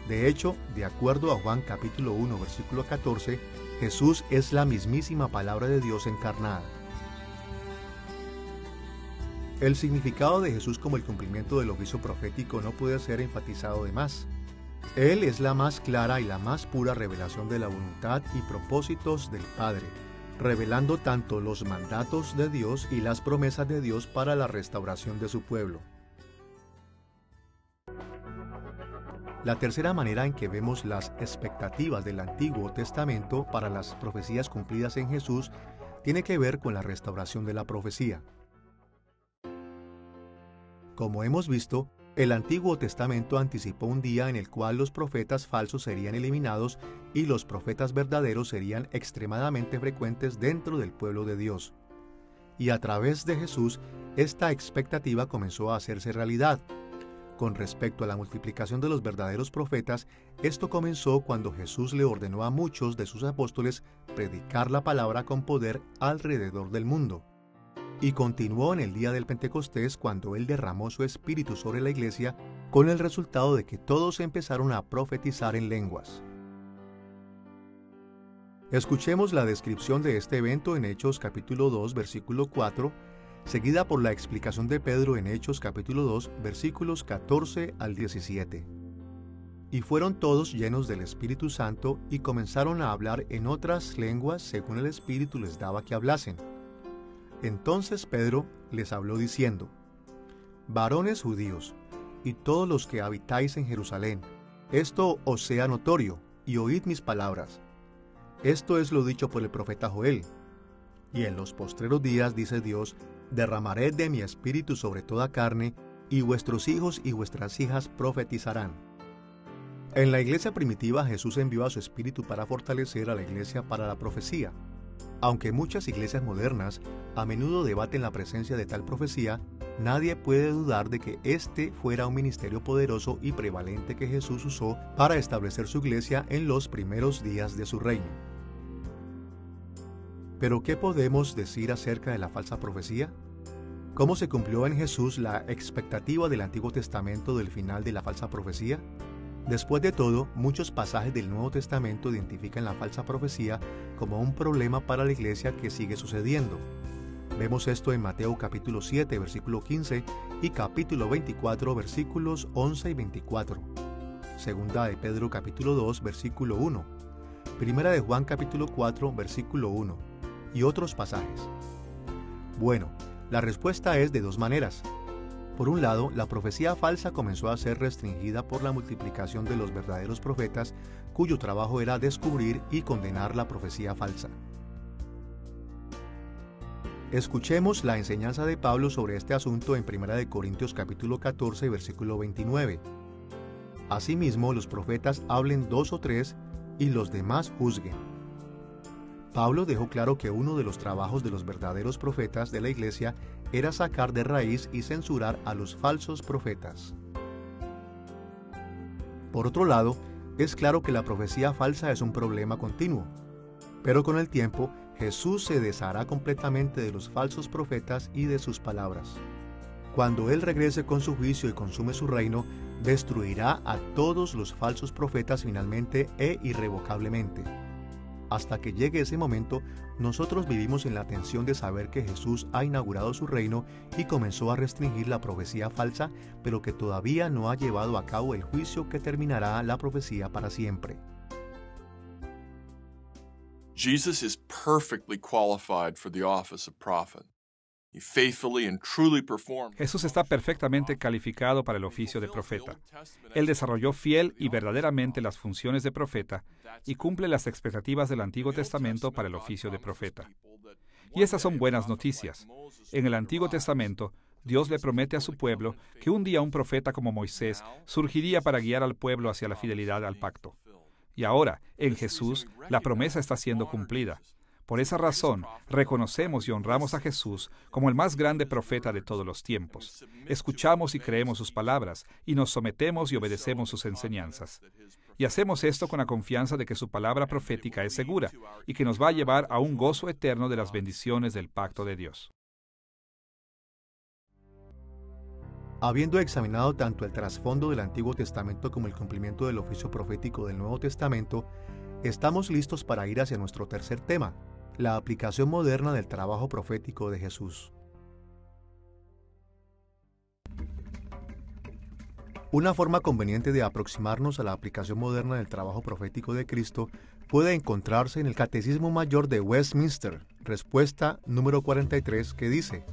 De hecho, de acuerdo a Juan capítulo 1 versículo 14, Jesús es la mismísima palabra de Dios encarnada. El significado de Jesús como el cumplimiento del oficio profético no puede ser enfatizado de más. Él es la más clara y la más pura revelación de la voluntad y propósitos del Padre, revelando tanto los mandatos de Dios y las promesas de Dios para la restauración de su pueblo. La tercera manera en que vemos las expectativas del Antiguo Testamento para las profecías cumplidas en Jesús tiene que ver con la restauración de la profecía. Como hemos visto, el Antiguo Testamento anticipó un día en el cual los profetas falsos serían eliminados y los profetas verdaderos serían extremadamente frecuentes dentro del pueblo de Dios. Y a través de Jesús, esta expectativa comenzó a hacerse realidad. Con respecto a la multiplicación de los verdaderos profetas, esto comenzó cuando Jesús le ordenó a muchos de sus apóstoles predicar la palabra con poder alrededor del mundo. Y continuó en el día del Pentecostés cuando Él derramó su espíritu sobre la iglesia, con el resultado de que todos empezaron a profetizar en lenguas. Escuchemos la descripción de este evento en Hechos capítulo 2, versículo 4, seguida por la explicación de Pedro en Hechos capítulo 2, versículos 14 al 17. Y fueron todos llenos del Espíritu Santo y comenzaron a hablar en otras lenguas según el Espíritu les daba que hablasen. Entonces Pedro les habló diciendo: Varones judíos, y todos los que habitáis en Jerusalén, esto os sea notorio, y oíd mis palabras. Esto es lo dicho por el profeta Joel. Y en los postreros días, dice Dios, derramaré de mi espíritu sobre toda carne, y vuestros hijos y vuestras hijas profetizarán. En la iglesia primitiva, Jesús envió a su espíritu para fortalecer a la iglesia para la profecía. Aunque muchas iglesias modernas a menudo debaten la presencia de tal profecía, nadie puede dudar de que este fuera un ministerio poderoso y prevalente que Jesús usó para establecer su iglesia en los primeros días de su reino. Pero, ¿qué podemos decir acerca de la falsa profecía? ¿Cómo se cumplió en Jesús la expectativa del Antiguo Testamento del final de la falsa profecía? Después de todo, muchos pasajes del Nuevo Testamento identifican la falsa profecía como un problema para la iglesia que sigue sucediendo. Vemos esto en Mateo capítulo 7, versículo 15 y capítulo 24, versículos 11 y 24. Segunda de Pedro capítulo 2, versículo 1. Primera de Juan capítulo 4, versículo 1. Y otros pasajes. Bueno, la respuesta es de dos maneras. Por un lado, la profecía falsa comenzó a ser restringida por la multiplicación de los verdaderos profetas, cuyo trabajo era descubrir y condenar la profecía falsa. Escuchemos la enseñanza de Pablo sobre este asunto en 1 Corintios capítulo 14, versículo 29. Asimismo, los profetas hablen 2 o 3 y los demás juzguen. Pablo dejó claro que uno de los trabajos de los verdaderos profetas de la iglesia era sacar de raíz y censurar a los falsos profetas. Por otro lado, es claro que la profecía falsa es un problema continuo, pero con el tiempo Jesús se deshará completamente de los falsos profetas y de sus palabras. Cuando Él regrese con su juicio y consume su reino, destruirá a todos los falsos profetas finalmente e irrevocablemente. Hasta que llegue ese momento, nosotros vivimos en la tensión de saber que Jesús ha inaugurado su reino y comenzó a restringir la profecía falsa, pero que todavía no ha llevado a cabo el juicio que terminará la profecía para siempre. Jesus is perfectly qualified for the office of prophet. He faithfully and truly performed. Jesús está perfectamente calificado para el oficio de profeta. Él desarrolló fiel y verdaderamente las funciones de profeta y cumple las expectativas del Antiguo Testamento para el oficio de profeta. Y estas son buenas noticias. En el Antiguo Testamento, Dios le promete a su pueblo que un día un profeta como Moisés surgiría para guiar al pueblo hacia la fidelidad al pacto. Y ahora, en Jesús, la promesa está siendo cumplida. Por esa razón, reconocemos y honramos a Jesús como el más grande profeta de todos los tiempos. Escuchamos y creemos sus palabras, y nos sometemos y obedecemos sus enseñanzas. Y hacemos esto con la confianza de que su palabra profética es segura, y que nos va a llevar a un gozo eterno de las bendiciones del pacto de Dios. Habiendo examinado tanto el trasfondo del Antiguo Testamento como el cumplimiento del oficio profético del Nuevo Testamento, estamos listos para ir hacia nuestro tercer tema, la aplicación moderna del trabajo profético de Jesús. Una forma conveniente de aproximarnos a la aplicación moderna del trabajo profético de Cristo puede encontrarse en el Catecismo Mayor de Westminster, respuesta número 43, que dice: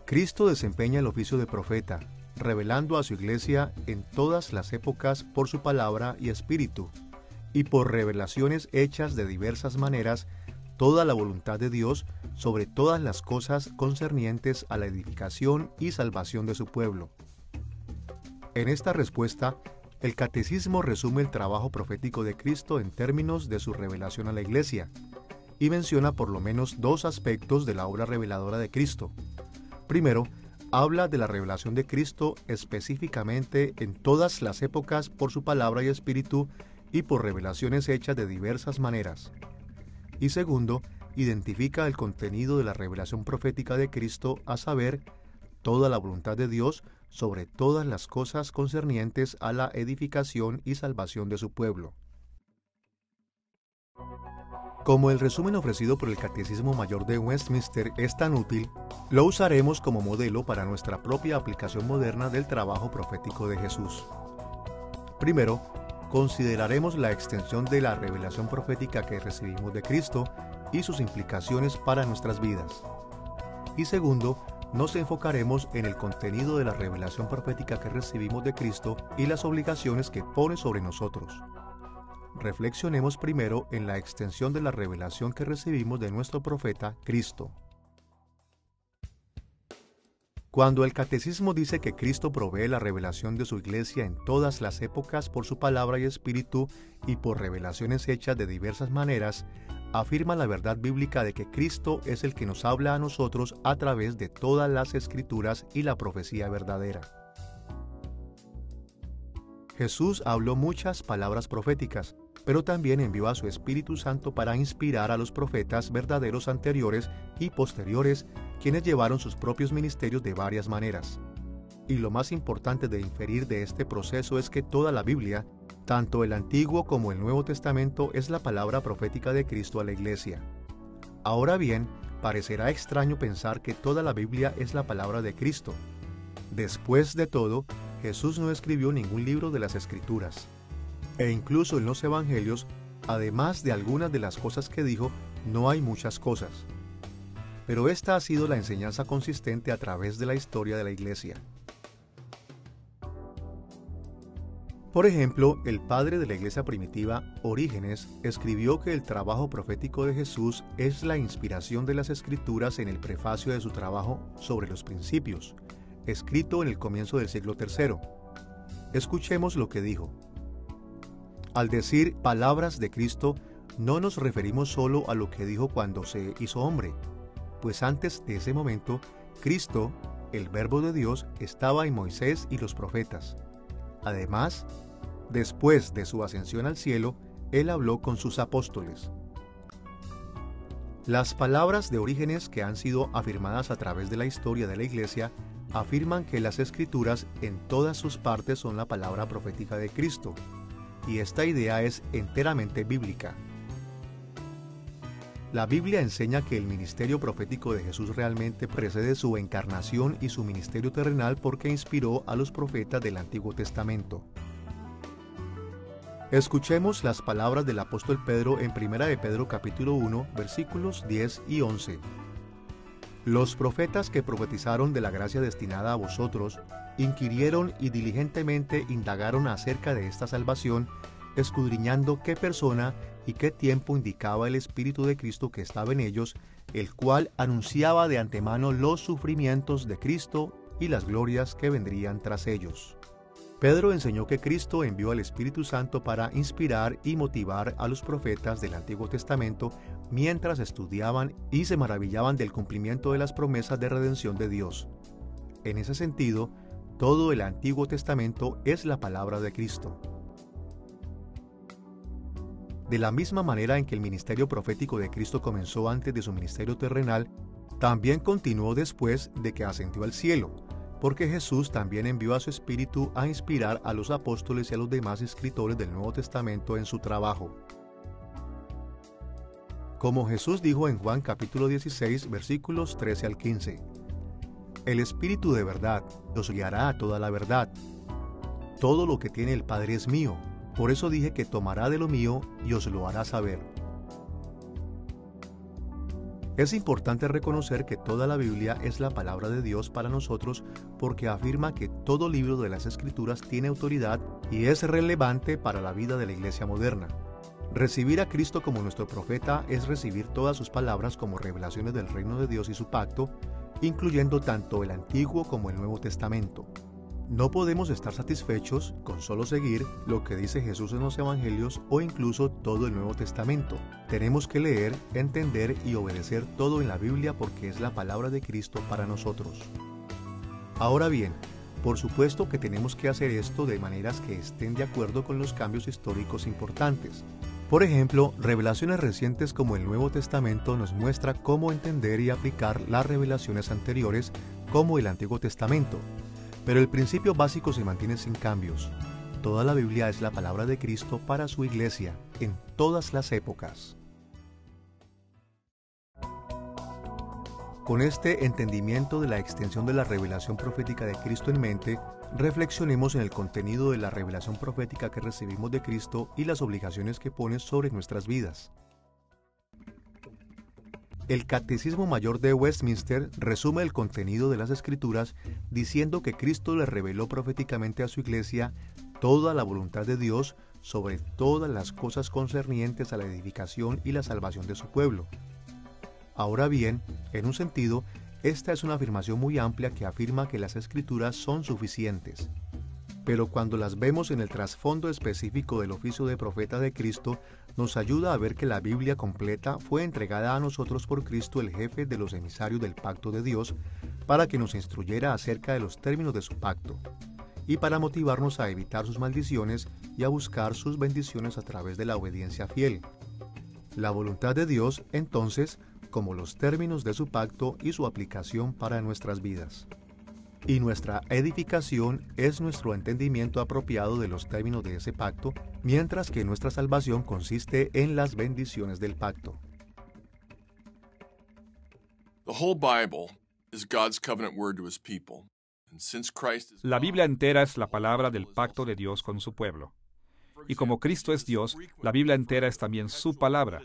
Cristo desempeña el oficio de profeta, revelando a su iglesia en todas las épocas por su palabra y espíritu, y por revelaciones hechas de diversas maneras, toda la voluntad de Dios sobre todas las cosas concernientes a la edificación y salvación de su pueblo. En esta respuesta, el Catecismo resume el trabajo profético de Cristo en términos de su revelación a la iglesia, y menciona por lo menos dos aspectos de la obra reveladora de Cristo. Primero, habla de la revelación de Cristo específicamente en todas las épocas por su palabra y espíritu y por revelaciones hechas de diversas maneras. Y segundo, identifica el contenido de la revelación profética de Cristo, a saber, toda la voluntad de Dios sobre todas las cosas concernientes a la edificación y salvación de su pueblo. Como el resumen ofrecido por el Catecismo Mayor de Westminster es tan útil, lo usaremos como modelo para nuestra propia aplicación moderna del trabajo profético de Jesús. Primero, consideraremos la extensión de la revelación profética que recibimos de Cristo y sus implicaciones para nuestras vidas. Y segundo, nos enfocaremos en el contenido de la revelación profética que recibimos de Cristo y las obligaciones que pone sobre nosotros. Reflexionemos primero en la extensión de la revelación que recibimos de nuestro profeta, Cristo. Cuando el Catecismo dice que Cristo provee la revelación de su iglesia en todas las épocas por su palabra y espíritu y por revelaciones hechas de diversas maneras, afirma la verdad bíblica de que Cristo es el que nos habla a nosotros a través de todas las Escrituras y la profecía verdadera. Jesús habló muchas palabras proféticas, pero también envió a su Espíritu Santo para inspirar a los profetas verdaderos anteriores y posteriores, quienes llevaron sus propios ministerios de varias maneras. Y lo más importante de inferir de este proceso es que toda la Biblia, tanto el Antiguo como el Nuevo Testamento, es la palabra profética de Cristo a la Iglesia. Ahora bien, parecerá extraño pensar que toda la Biblia es la palabra de Cristo. Después de todo, Jesús no escribió ningún libro de las Escrituras. E incluso en los Evangelios, además de algunas de las cosas que dijo, no hay muchas cosas. Pero esta ha sido la enseñanza consistente a través de la historia de la Iglesia. Por ejemplo, el padre de la Iglesia primitiva, Orígenes, escribió que el trabajo profético de Jesús es la inspiración de las Escrituras en el prefacio de su trabajo sobre los principios, escrito en el comienzo del siglo III. Escuchemos lo que dijo. Al decir palabras de Cristo, no nos referimos solo a lo que dijo cuando se hizo hombre, pues antes de ese momento, Cristo, el Verbo de Dios, estaba en Moisés y los profetas. Además, después de su ascensión al cielo, Él habló con sus apóstoles. Las palabras de Orígenes, que han sido afirmadas a través de la historia de la Iglesia, afirman que las Escrituras en todas sus partes son la palabra profética de Cristo, y esta idea es enteramente bíblica. La Biblia enseña que el ministerio profético de Jesús realmente precede su encarnación y su ministerio terrenal porque inspiró a los profetas del Antiguo Testamento. Escuchemos las palabras del apóstol Pedro en 1 de Pedro capítulo 1, versículos 10 y 11. Los profetas que profetizaron de la gracia destinada a vosotros, inquirieron y diligentemente indagaron acerca de esta salvación, escudriñando qué persona y qué tiempo indicaba el Espíritu de Cristo que estaba en ellos, el cual anunciaba de antemano los sufrimientos de Cristo y las glorias que vendrían tras ellos. Pedro enseñó que Cristo envió al Espíritu Santo para inspirar y motivar a los profetas del Antiguo Testamento mientras estudiaban y se maravillaban del cumplimiento de las promesas de redención de Dios. En ese sentido, todo el Antiguo Testamento es la palabra de Cristo. De la misma manera en que el ministerio profético de Cristo comenzó antes de su ministerio terrenal, también continuó después de que ascendió al cielo, porque Jesús también envió a su Espíritu a inspirar a los apóstoles y a los demás escritores del Nuevo Testamento en su trabajo. Como Jesús dijo en Juan capítulo 16, versículos 13 al 15, el Espíritu de verdad os guiará a toda la verdad. Todo lo que tiene el Padre es mío, por eso dije que tomará de lo mío y os lo hará saber. Es importante reconocer que toda la Biblia es la palabra de Dios para nosotros porque afirma que todo libro de las Escrituras tiene autoridad y es relevante para la vida de la Iglesia moderna. Recibir a Cristo como nuestro profeta es recibir todas sus palabras como revelaciones del reino de Dios y su pacto, incluyendo tanto el Antiguo como el Nuevo Testamento. No podemos estar satisfechos con solo seguir lo que dice Jesús en los Evangelios o incluso todo el Nuevo Testamento. Tenemos que leer, entender y obedecer todo en la Biblia porque es la palabra de Cristo para nosotros. Ahora bien, por supuesto que tenemos que hacer esto de maneras que estén de acuerdo con los cambios históricos importantes. Por ejemplo, revelaciones recientes como el Nuevo Testamento nos muestra cómo entender y aplicar las revelaciones anteriores como el Antiguo Testamento. Pero el principio básico se mantiene sin cambios. Toda la Biblia es la palabra de Cristo para su Iglesia, en todas las épocas. Con este entendimiento de la extensión de la revelación profética de Cristo en mente, reflexionemos en el contenido de la revelación profética que recibimos de Cristo y las obligaciones que pone sobre nuestras vidas. El Catecismo Mayor de Westminster resume el contenido de las Escrituras diciendo que Cristo le reveló proféticamente a su Iglesia toda la voluntad de Dios sobre todas las cosas concernientes a la edificación y la salvación de su pueblo. Ahora bien, en un sentido, esta es una afirmación muy amplia que afirma que las Escrituras son suficientes. Pero cuando las vemos en el trasfondo específico del oficio de profeta de Cristo, nos ayuda a ver que la Biblia completa fue entregada a nosotros por Cristo, el jefe de los emisarios del pacto de Dios, para que nos instruyera acerca de los términos de su pacto. y para motivarnos a evitar sus maldiciones y a buscar sus bendiciones a través de la obediencia fiel. La voluntad de Dios, entonces, como los términos de su pacto y su aplicación para nuestras vidas. Y nuestra edificación es nuestro entendimiento apropiado de los términos de ese pacto, mientras que nuestra salvación consiste en las bendiciones del pacto. The whole Bible is God's covenant word to his people. And since Christ is La Biblia entera es la palabra del pacto de Dios con su pueblo. Y como Cristo es Dios, la Biblia entera es también su palabra.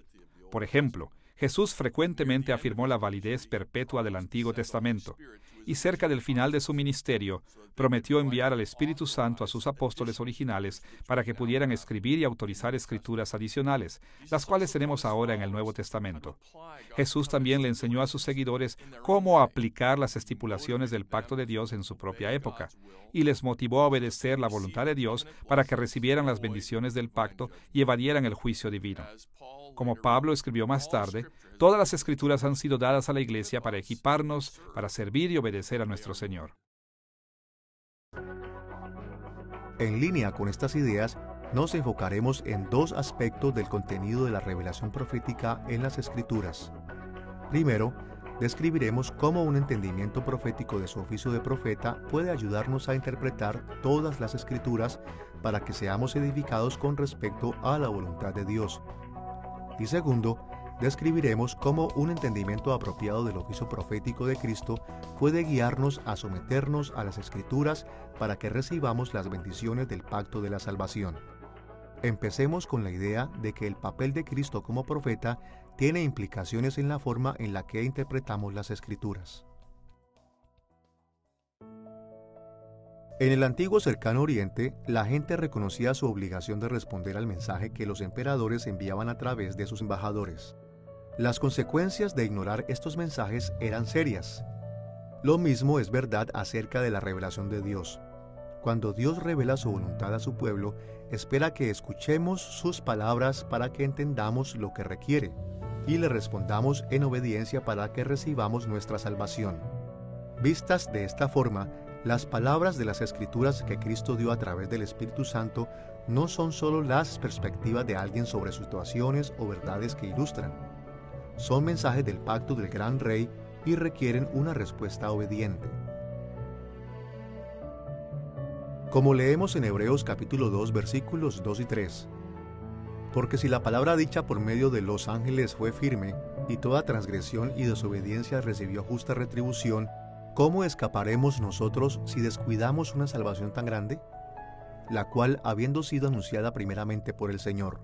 Por ejemplo, Jesús frecuentemente afirmó la validez perpetua del Antiguo Testamento, y cerca del final de su ministerio, prometió enviar al Espíritu Santo a sus apóstoles originales para que pudieran escribir y autorizar escrituras adicionales, las cuales tenemos ahora en el Nuevo Testamento. Jesús también le enseñó a sus seguidores cómo aplicar las estipulaciones del pacto de Dios en su propia época, y les motivó a obedecer la voluntad de Dios para que recibieran las bendiciones del pacto y evadieran el juicio divino. Como Pablo escribió más tarde, todas las escrituras han sido dadas a la Iglesia para equiparnos, para servir y obedecer a nuestro Señor. En línea con estas ideas, nos enfocaremos en dos aspectos del contenido de la revelación profética en las Escrituras. Primero, describiremos cómo un entendimiento profético de su oficio de profeta puede ayudarnos a interpretar todas las Escrituras para que seamos edificados con respecto a la voluntad de Dios. Y segundo, describiremos cómo un entendimiento apropiado del oficio profético de Cristo puede guiarnos a someternos a las Escrituras para que recibamos las bendiciones del pacto de la salvación. Empecemos con la idea de que el papel de Cristo como profeta tiene implicaciones en la forma en la que interpretamos las Escrituras. En el antiguo cercano Oriente, la gente reconocía su obligación de responder al mensaje que los emperadores enviaban a través de sus embajadores. Las consecuencias de ignorar estos mensajes eran serias. Lo mismo es verdad acerca de la revelación de Dios. Cuando Dios revela su voluntad a su pueblo, espera que escuchemos sus palabras para que entendamos lo que requiere y le respondamos en obediencia para que recibamos nuestra salvación. Vistas de esta forma, las palabras de las Escrituras que Cristo dio a través del Espíritu Santo no son solo las perspectivas de alguien sobre situaciones o verdades que ilustran. Son mensajes del pacto del gran Rey y requieren una respuesta obediente. Como leemos en Hebreos capítulo 2 versículos 2 y 3. Porque si la palabra dicha por medio de los ángeles fue firme, y toda transgresión y desobediencia recibió justa retribución, ¿cómo escaparemos nosotros si descuidamos una salvación tan grande? La cual, habiendo sido anunciada primeramente por el Señor.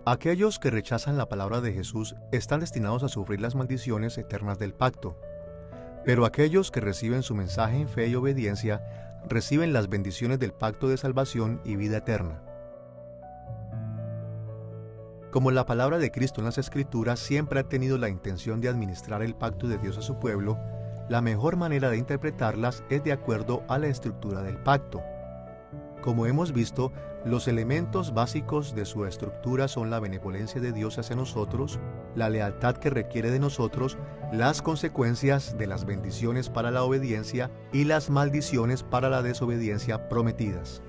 Aquellos que rechazan la palabra de Jesús están destinados a sufrir las maldiciones eternas del pacto. Pero aquellos que reciben su mensaje en fe y obediencia, reciben las bendiciones del pacto de salvación y vida eterna. Como la palabra de Cristo en las Escrituras siempre ha tenido la intención de administrar el pacto de Dios a su pueblo, la mejor manera de interpretarlas es de acuerdo a la estructura del pacto. Como hemos visto, los elementos básicos de su estructura son la benevolencia de Dios hacia nosotros, la lealtad que requiere de nosotros, las consecuencias de las bendiciones para la obediencia y las maldiciones para la desobediencia prometidas.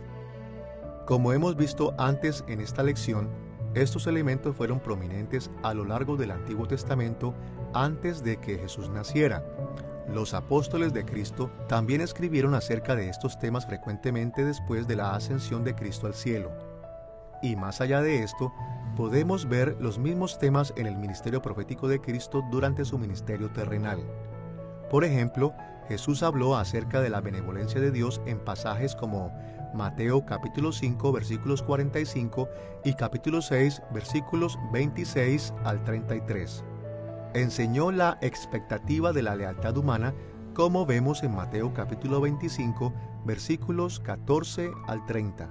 Como hemos visto antes en esta lección, estos elementos fueron prominentes a lo largo del Antiguo Testamento antes de que Jesús naciera. Los apóstoles de Cristo también escribieron acerca de estos temas frecuentemente después de la ascensión de Cristo al cielo. Y más allá de esto, podemos ver los mismos temas en el ministerio profético de Cristo durante su ministerio terrenal. Por ejemplo, Jesús habló acerca de la benevolencia de Dios en pasajes como Mateo capítulo 5 versículos 45 y capítulo 6 versículos 26 al 33. Enseñó la expectativa de la lealtad humana, como vemos en Mateo capítulo 25, versículos 14 al 30.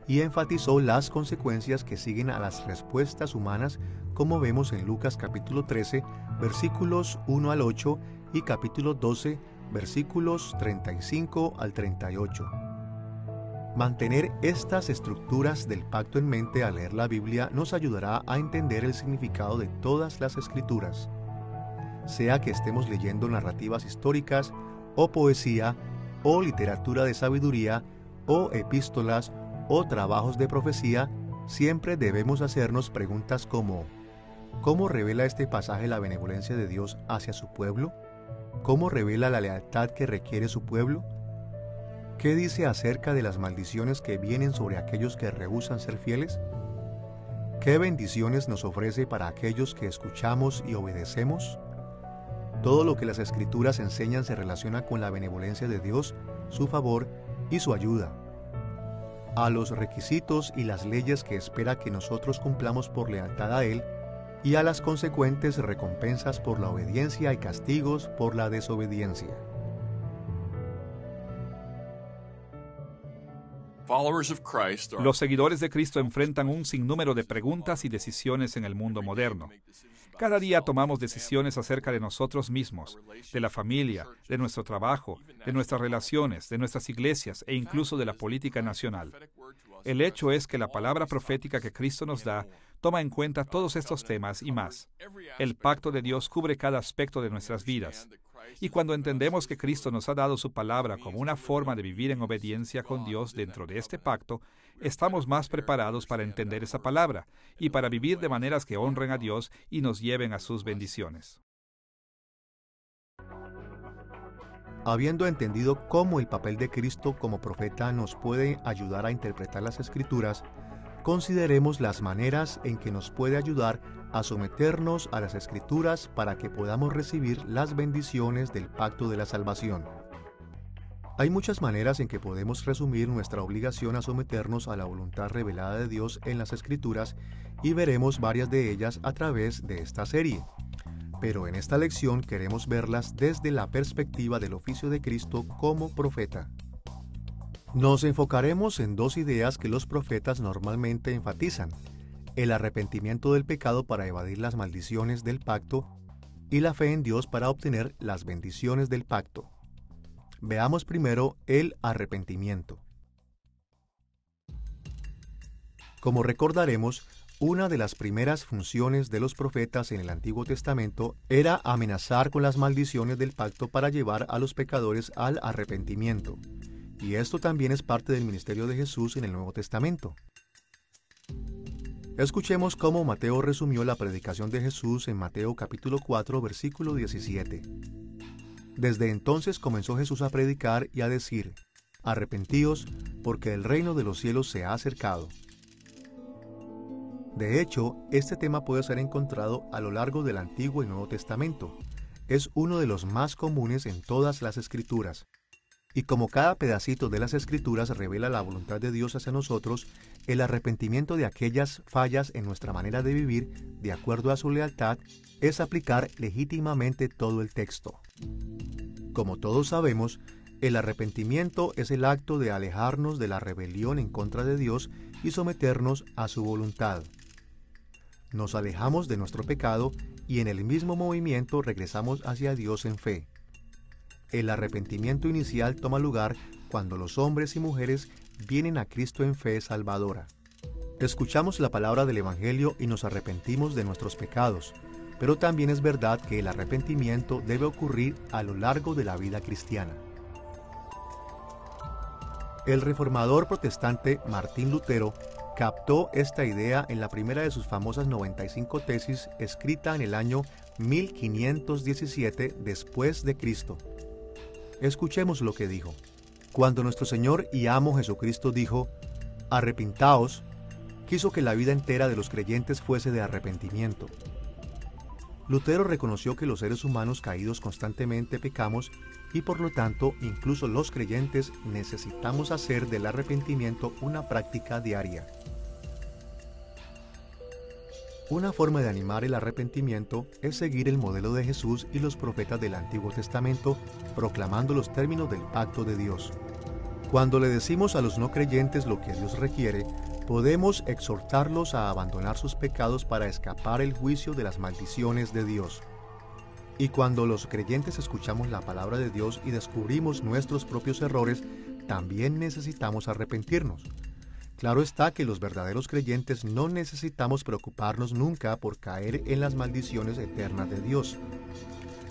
Y enfatizó las consecuencias que siguen a las respuestas humanas, como vemos en Lucas capítulo 13, versículos 1 al 8 y capítulo 12, versículos 35 al 38. Mantener estas estructuras del pacto en mente al leer la Biblia nos ayudará a entender el significado de todas las Escrituras. Sea que estemos leyendo narrativas históricas o poesía, o literatura de sabiduría, o epístolas, o trabajos de profecía, siempre debemos hacernos preguntas como: ¿cómo revela este pasaje la benevolencia de Dios hacia su pueblo? ¿Cómo revela la lealtad que requiere su pueblo? ¿Qué dice acerca de las maldiciones que vienen sobre aquellos que rehúsan ser fieles? ¿Qué bendiciones nos ofrece para aquellos que escuchamos y obedecemos? Todo lo que las Escrituras enseñan se relaciona con la benevolencia de Dios, su favor y su ayuda. A los requisitos y las leyes que espera que nosotros cumplamos por lealtad a Él, y a las consecuentes recompensas por la obediencia y castigos por la desobediencia. Los seguidores de Cristo enfrentan un sinnúmero de preguntas y decisiones en el mundo moderno. Cada día tomamos decisiones acerca de nosotros mismos, de la familia, de nuestro trabajo, de nuestras relaciones, de nuestras iglesias e incluso de la política nacional. El hecho es que la palabra profética que Cristo nos da toma en cuenta todos estos temas y más. El pacto de Dios cubre cada aspecto de nuestras vidas. Y cuando entendemos que Cristo nos ha dado su palabra como una forma de vivir en obediencia con Dios dentro de este pacto, estamos más preparados para entender esa palabra y para vivir de maneras que honren a Dios y nos lleven a sus bendiciones. Habiendo entendido cómo el papel de Cristo como profeta nos puede ayudar a interpretar las Escrituras, consideremos las maneras en que nos puede ayudar a someternos a las Escrituras para que podamos recibir las bendiciones del pacto de la salvación. Hay muchas maneras en que podemos resumir nuestra obligación a someternos a la voluntad revelada de Dios en las Escrituras, y veremos varias de ellas a través de esta serie. Pero en esta lección queremos verlas desde la perspectiva del oficio de Cristo como profeta. Nos enfocaremos en dos ideas que los profetas normalmente enfatizan: el arrepentimiento del pecado para evadir las maldiciones del pacto y la fe en Dios para obtener las bendiciones del pacto. Veamos primero el arrepentimiento. Como recordaremos, una de las primeras funciones de los profetas en el Antiguo Testamento era amenazar con las maldiciones del pacto para llevar a los pecadores al arrepentimiento. Y esto también es parte del ministerio de Jesús en el Nuevo Testamento. Escuchemos cómo Mateo resumió la predicación de Jesús en Mateo capítulo 4, versículo 17. Desde entonces comenzó Jesús a predicar y a decir: arrepentíos, porque el reino de los cielos se ha acercado. De hecho, este tema puede ser encontrado a lo largo del Antiguo y Nuevo Testamento. Es uno de los más comunes en todas las Escrituras. Y como cada pedacito de las Escrituras revela la voluntad de Dios hacia nosotros, el arrepentimiento de aquellas fallas en nuestra manera de vivir, de acuerdo a su lealtad, es aplicar legítimamente todo el texto. Como todos sabemos, el arrepentimiento es el acto de alejarnos de la rebelión en contra de Dios y someternos a su voluntad. Nos alejamos de nuestro pecado y en el mismo movimiento regresamos hacia Dios en fe. El arrepentimiento inicial toma lugar cuando los hombres y mujeres vienen a Cristo en fe salvadora. Escuchamos la palabra del Evangelio y nos arrepentimos de nuestros pecados, pero también es verdad que el arrepentimiento debe ocurrir a lo largo de la vida cristiana. El reformador protestante Martín Lutero captó esta idea en la primera de sus famosas 95 tesis, escrita en el año 1517 después de Cristo. Escuchemos lo que dijo. Cuando nuestro Señor y amo Jesucristo dijo: arrepintaos, quiso que la vida entera de los creyentes fuese de arrepentimiento. Lutero reconoció que los seres humanos caídos constantemente pecamos y por lo tanto incluso los creyentes necesitamos hacer del arrepentimiento una práctica diaria. Una forma de animar el arrepentimiento es seguir el modelo de Jesús y los profetas del Antiguo Testamento, proclamando los términos del pacto de Dios. Cuando le decimos a los no creyentes lo que Dios requiere, podemos exhortarlos a abandonar sus pecados para escapar el juicio de las maldiciones de Dios. Y cuando los creyentes escuchamos la palabra de Dios y descubrimos nuestros propios errores, también necesitamos arrepentirnos. Claro está que los verdaderos creyentes no necesitamos preocuparnos nunca por caer en las maldiciones eternas de Dios.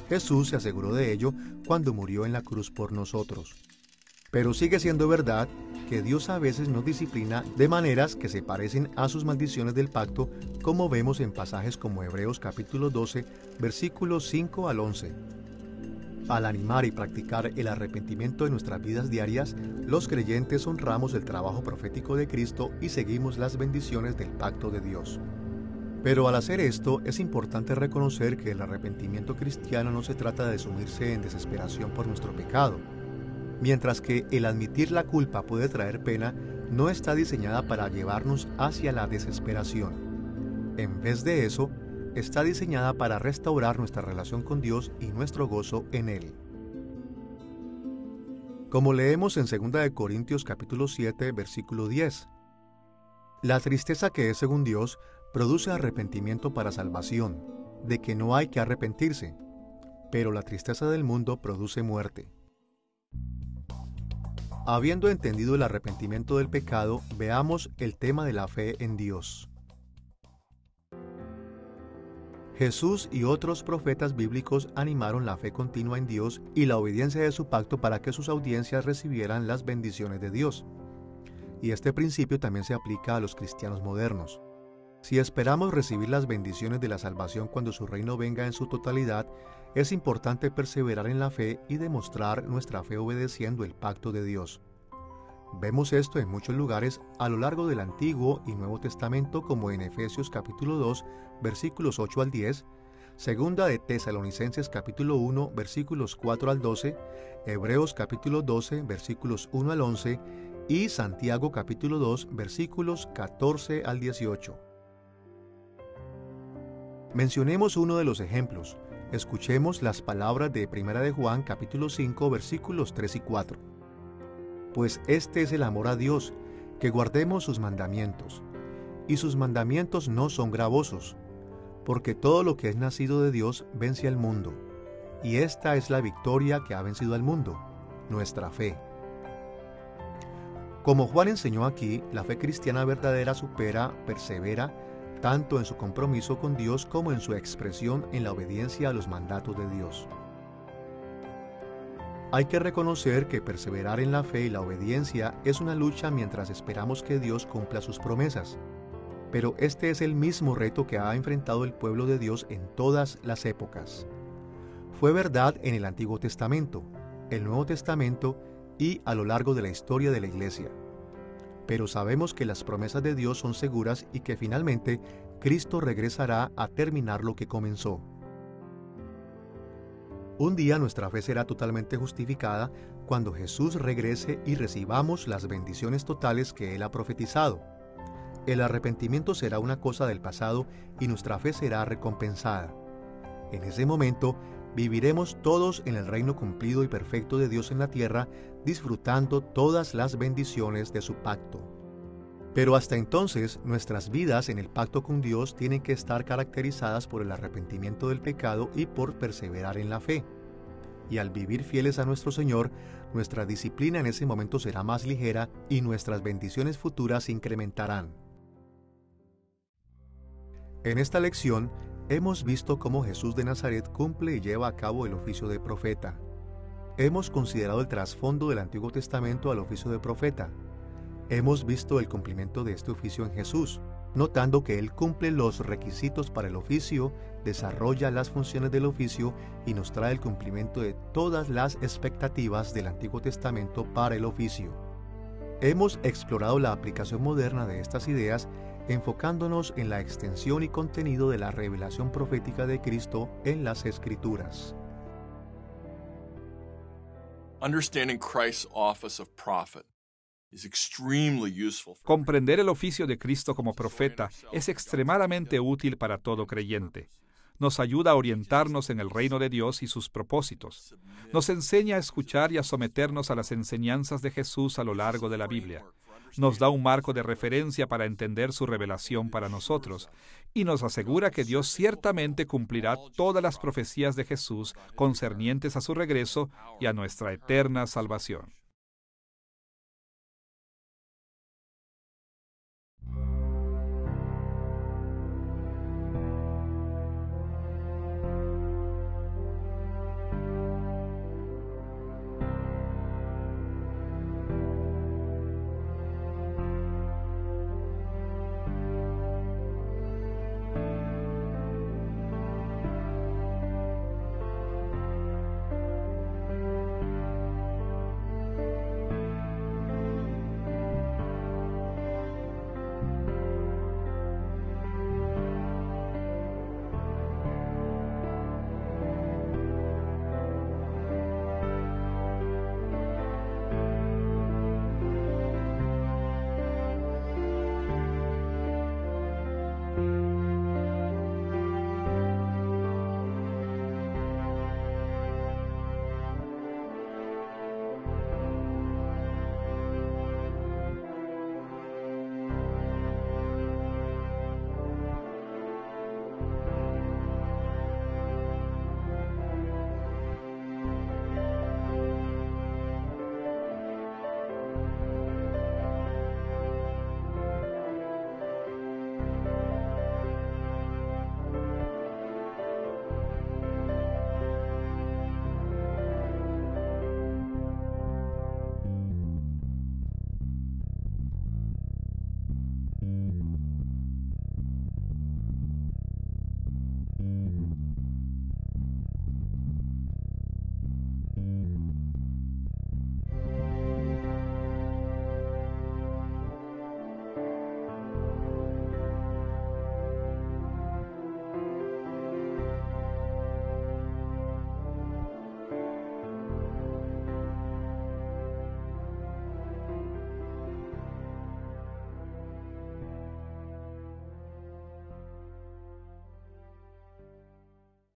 Jesús se aseguró de ello cuando murió en la cruz por nosotros. Pero sigue siendo verdad que Dios a veces nos disciplina de maneras que se parecen a sus maldiciones del pacto, como vemos en pasajes como Hebreos capítulo 12, versículos 5 al 11. Al animar y practicar el arrepentimiento en nuestras vidas diarias, los creyentes honramos el trabajo profético de Cristo y seguimos las bendiciones del pacto de Dios. Pero al hacer esto, es importante reconocer que el arrepentimiento cristiano no se trata de sumirse en desesperación por nuestro pecado. Mientras que el admitir la culpa puede traer pena, no está diseñada para llevarnos hacia la desesperación. En vez de eso, está diseñada para restaurar nuestra relación con Dios y nuestro gozo en Él. Como leemos en 2 Corintios capítulo 7, versículo 10. La tristeza que es según Dios produce arrepentimiento para salvación, de que no hay que arrepentirse, pero la tristeza del mundo produce muerte. Habiendo entendido el arrepentimiento del pecado, veamos el tema de la fe en Dios. Jesús y otros profetas bíblicos animaron la fe continua en Dios y la obediencia de su pacto para que sus audiencias recibieran las bendiciones de Dios. Y este principio también se aplica a los cristianos modernos. Si esperamos recibir las bendiciones de la salvación cuando su reino venga en su totalidad, es importante perseverar en la fe y demostrar nuestra fe obedeciendo el pacto de Dios. Vemos esto en muchos lugares a lo largo del Antiguo y Nuevo Testamento, como en Efesios capítulo 2, versículos 8 al 10, Segunda de Tesalonicenses capítulo 1, versículos 4 al 12, Hebreos capítulo 12, versículos 1 al 11 y Santiago capítulo 2, versículos 14 al 18. Mencionemos uno de los ejemplos. Escuchemos las palabras de 1 de Juan capítulo 5, versículos 3 y 4. Pues este es el amor a Dios, que guardemos sus mandamientos. Y sus mandamientos no son gravosos, porque todo lo que es nacido de Dios vence al mundo. Y esta es la victoria que ha vencido al mundo, nuestra fe. Como Juan enseñó aquí, la fe cristiana verdadera persevera, tanto en su compromiso con Dios como en su expresión en la obediencia a los mandatos de Dios. Hay que reconocer que perseverar en la fe y la obediencia es una lucha mientras esperamos que Dios cumpla sus promesas. Pero este es el mismo reto que ha enfrentado el pueblo de Dios en todas las épocas. Fue verdad en el Antiguo Testamento, el Nuevo Testamento y a lo largo de la historia de la Iglesia. Pero sabemos que las promesas de Dios son seguras y que finalmente Cristo regresará a terminar lo que comenzó. Un día nuestra fe será totalmente justificada cuando Jesús regrese y recibamos las bendiciones totales que Él ha profetizado. El arrepentimiento será una cosa del pasado y nuestra fe será recompensada. En ese momento viviremos todos en el reino cumplido y perfecto de Dios en la tierra, disfrutando todas las bendiciones de su pacto. Pero hasta entonces, nuestras vidas en el pacto con Dios tienen que estar caracterizadas por el arrepentimiento del pecado y por perseverar en la fe. Y al vivir fieles a nuestro Señor, nuestra disciplina en ese momento será más ligera y nuestras bendiciones futuras se incrementarán. En esta lección, hemos visto cómo Jesús de Nazaret cumple y lleva a cabo el oficio de profeta. Hemos considerado el trasfondo del Antiguo Testamento al oficio de profeta. Hemos visto el cumplimiento de este oficio en Jesús, notando que Él cumple los requisitos para el oficio, desarrolla las funciones del oficio y nos trae el cumplimiento de todas las expectativas del Antiguo Testamento para el oficio. Hemos explorado la aplicación moderna de estas ideas, enfocándonos en la extensión y contenido de la revelación profética de Cristo en las Escrituras. Understanding Christ's office of prophet is extremely useful. Comprender el oficio de Cristo como profeta es extremadamente útil para todo creyente. Nos ayuda a orientarnos en el reino de Dios y sus propósitos. Nos enseña a escuchar y a someternos a las enseñanzas de Jesús a lo largo de la Biblia. Nos da un marco de referencia para entender su revelación para nosotros y nos asegura que Dios ciertamente cumplirá todas las profecías de Jesús concernientes a su regreso y a nuestra eterna salvación.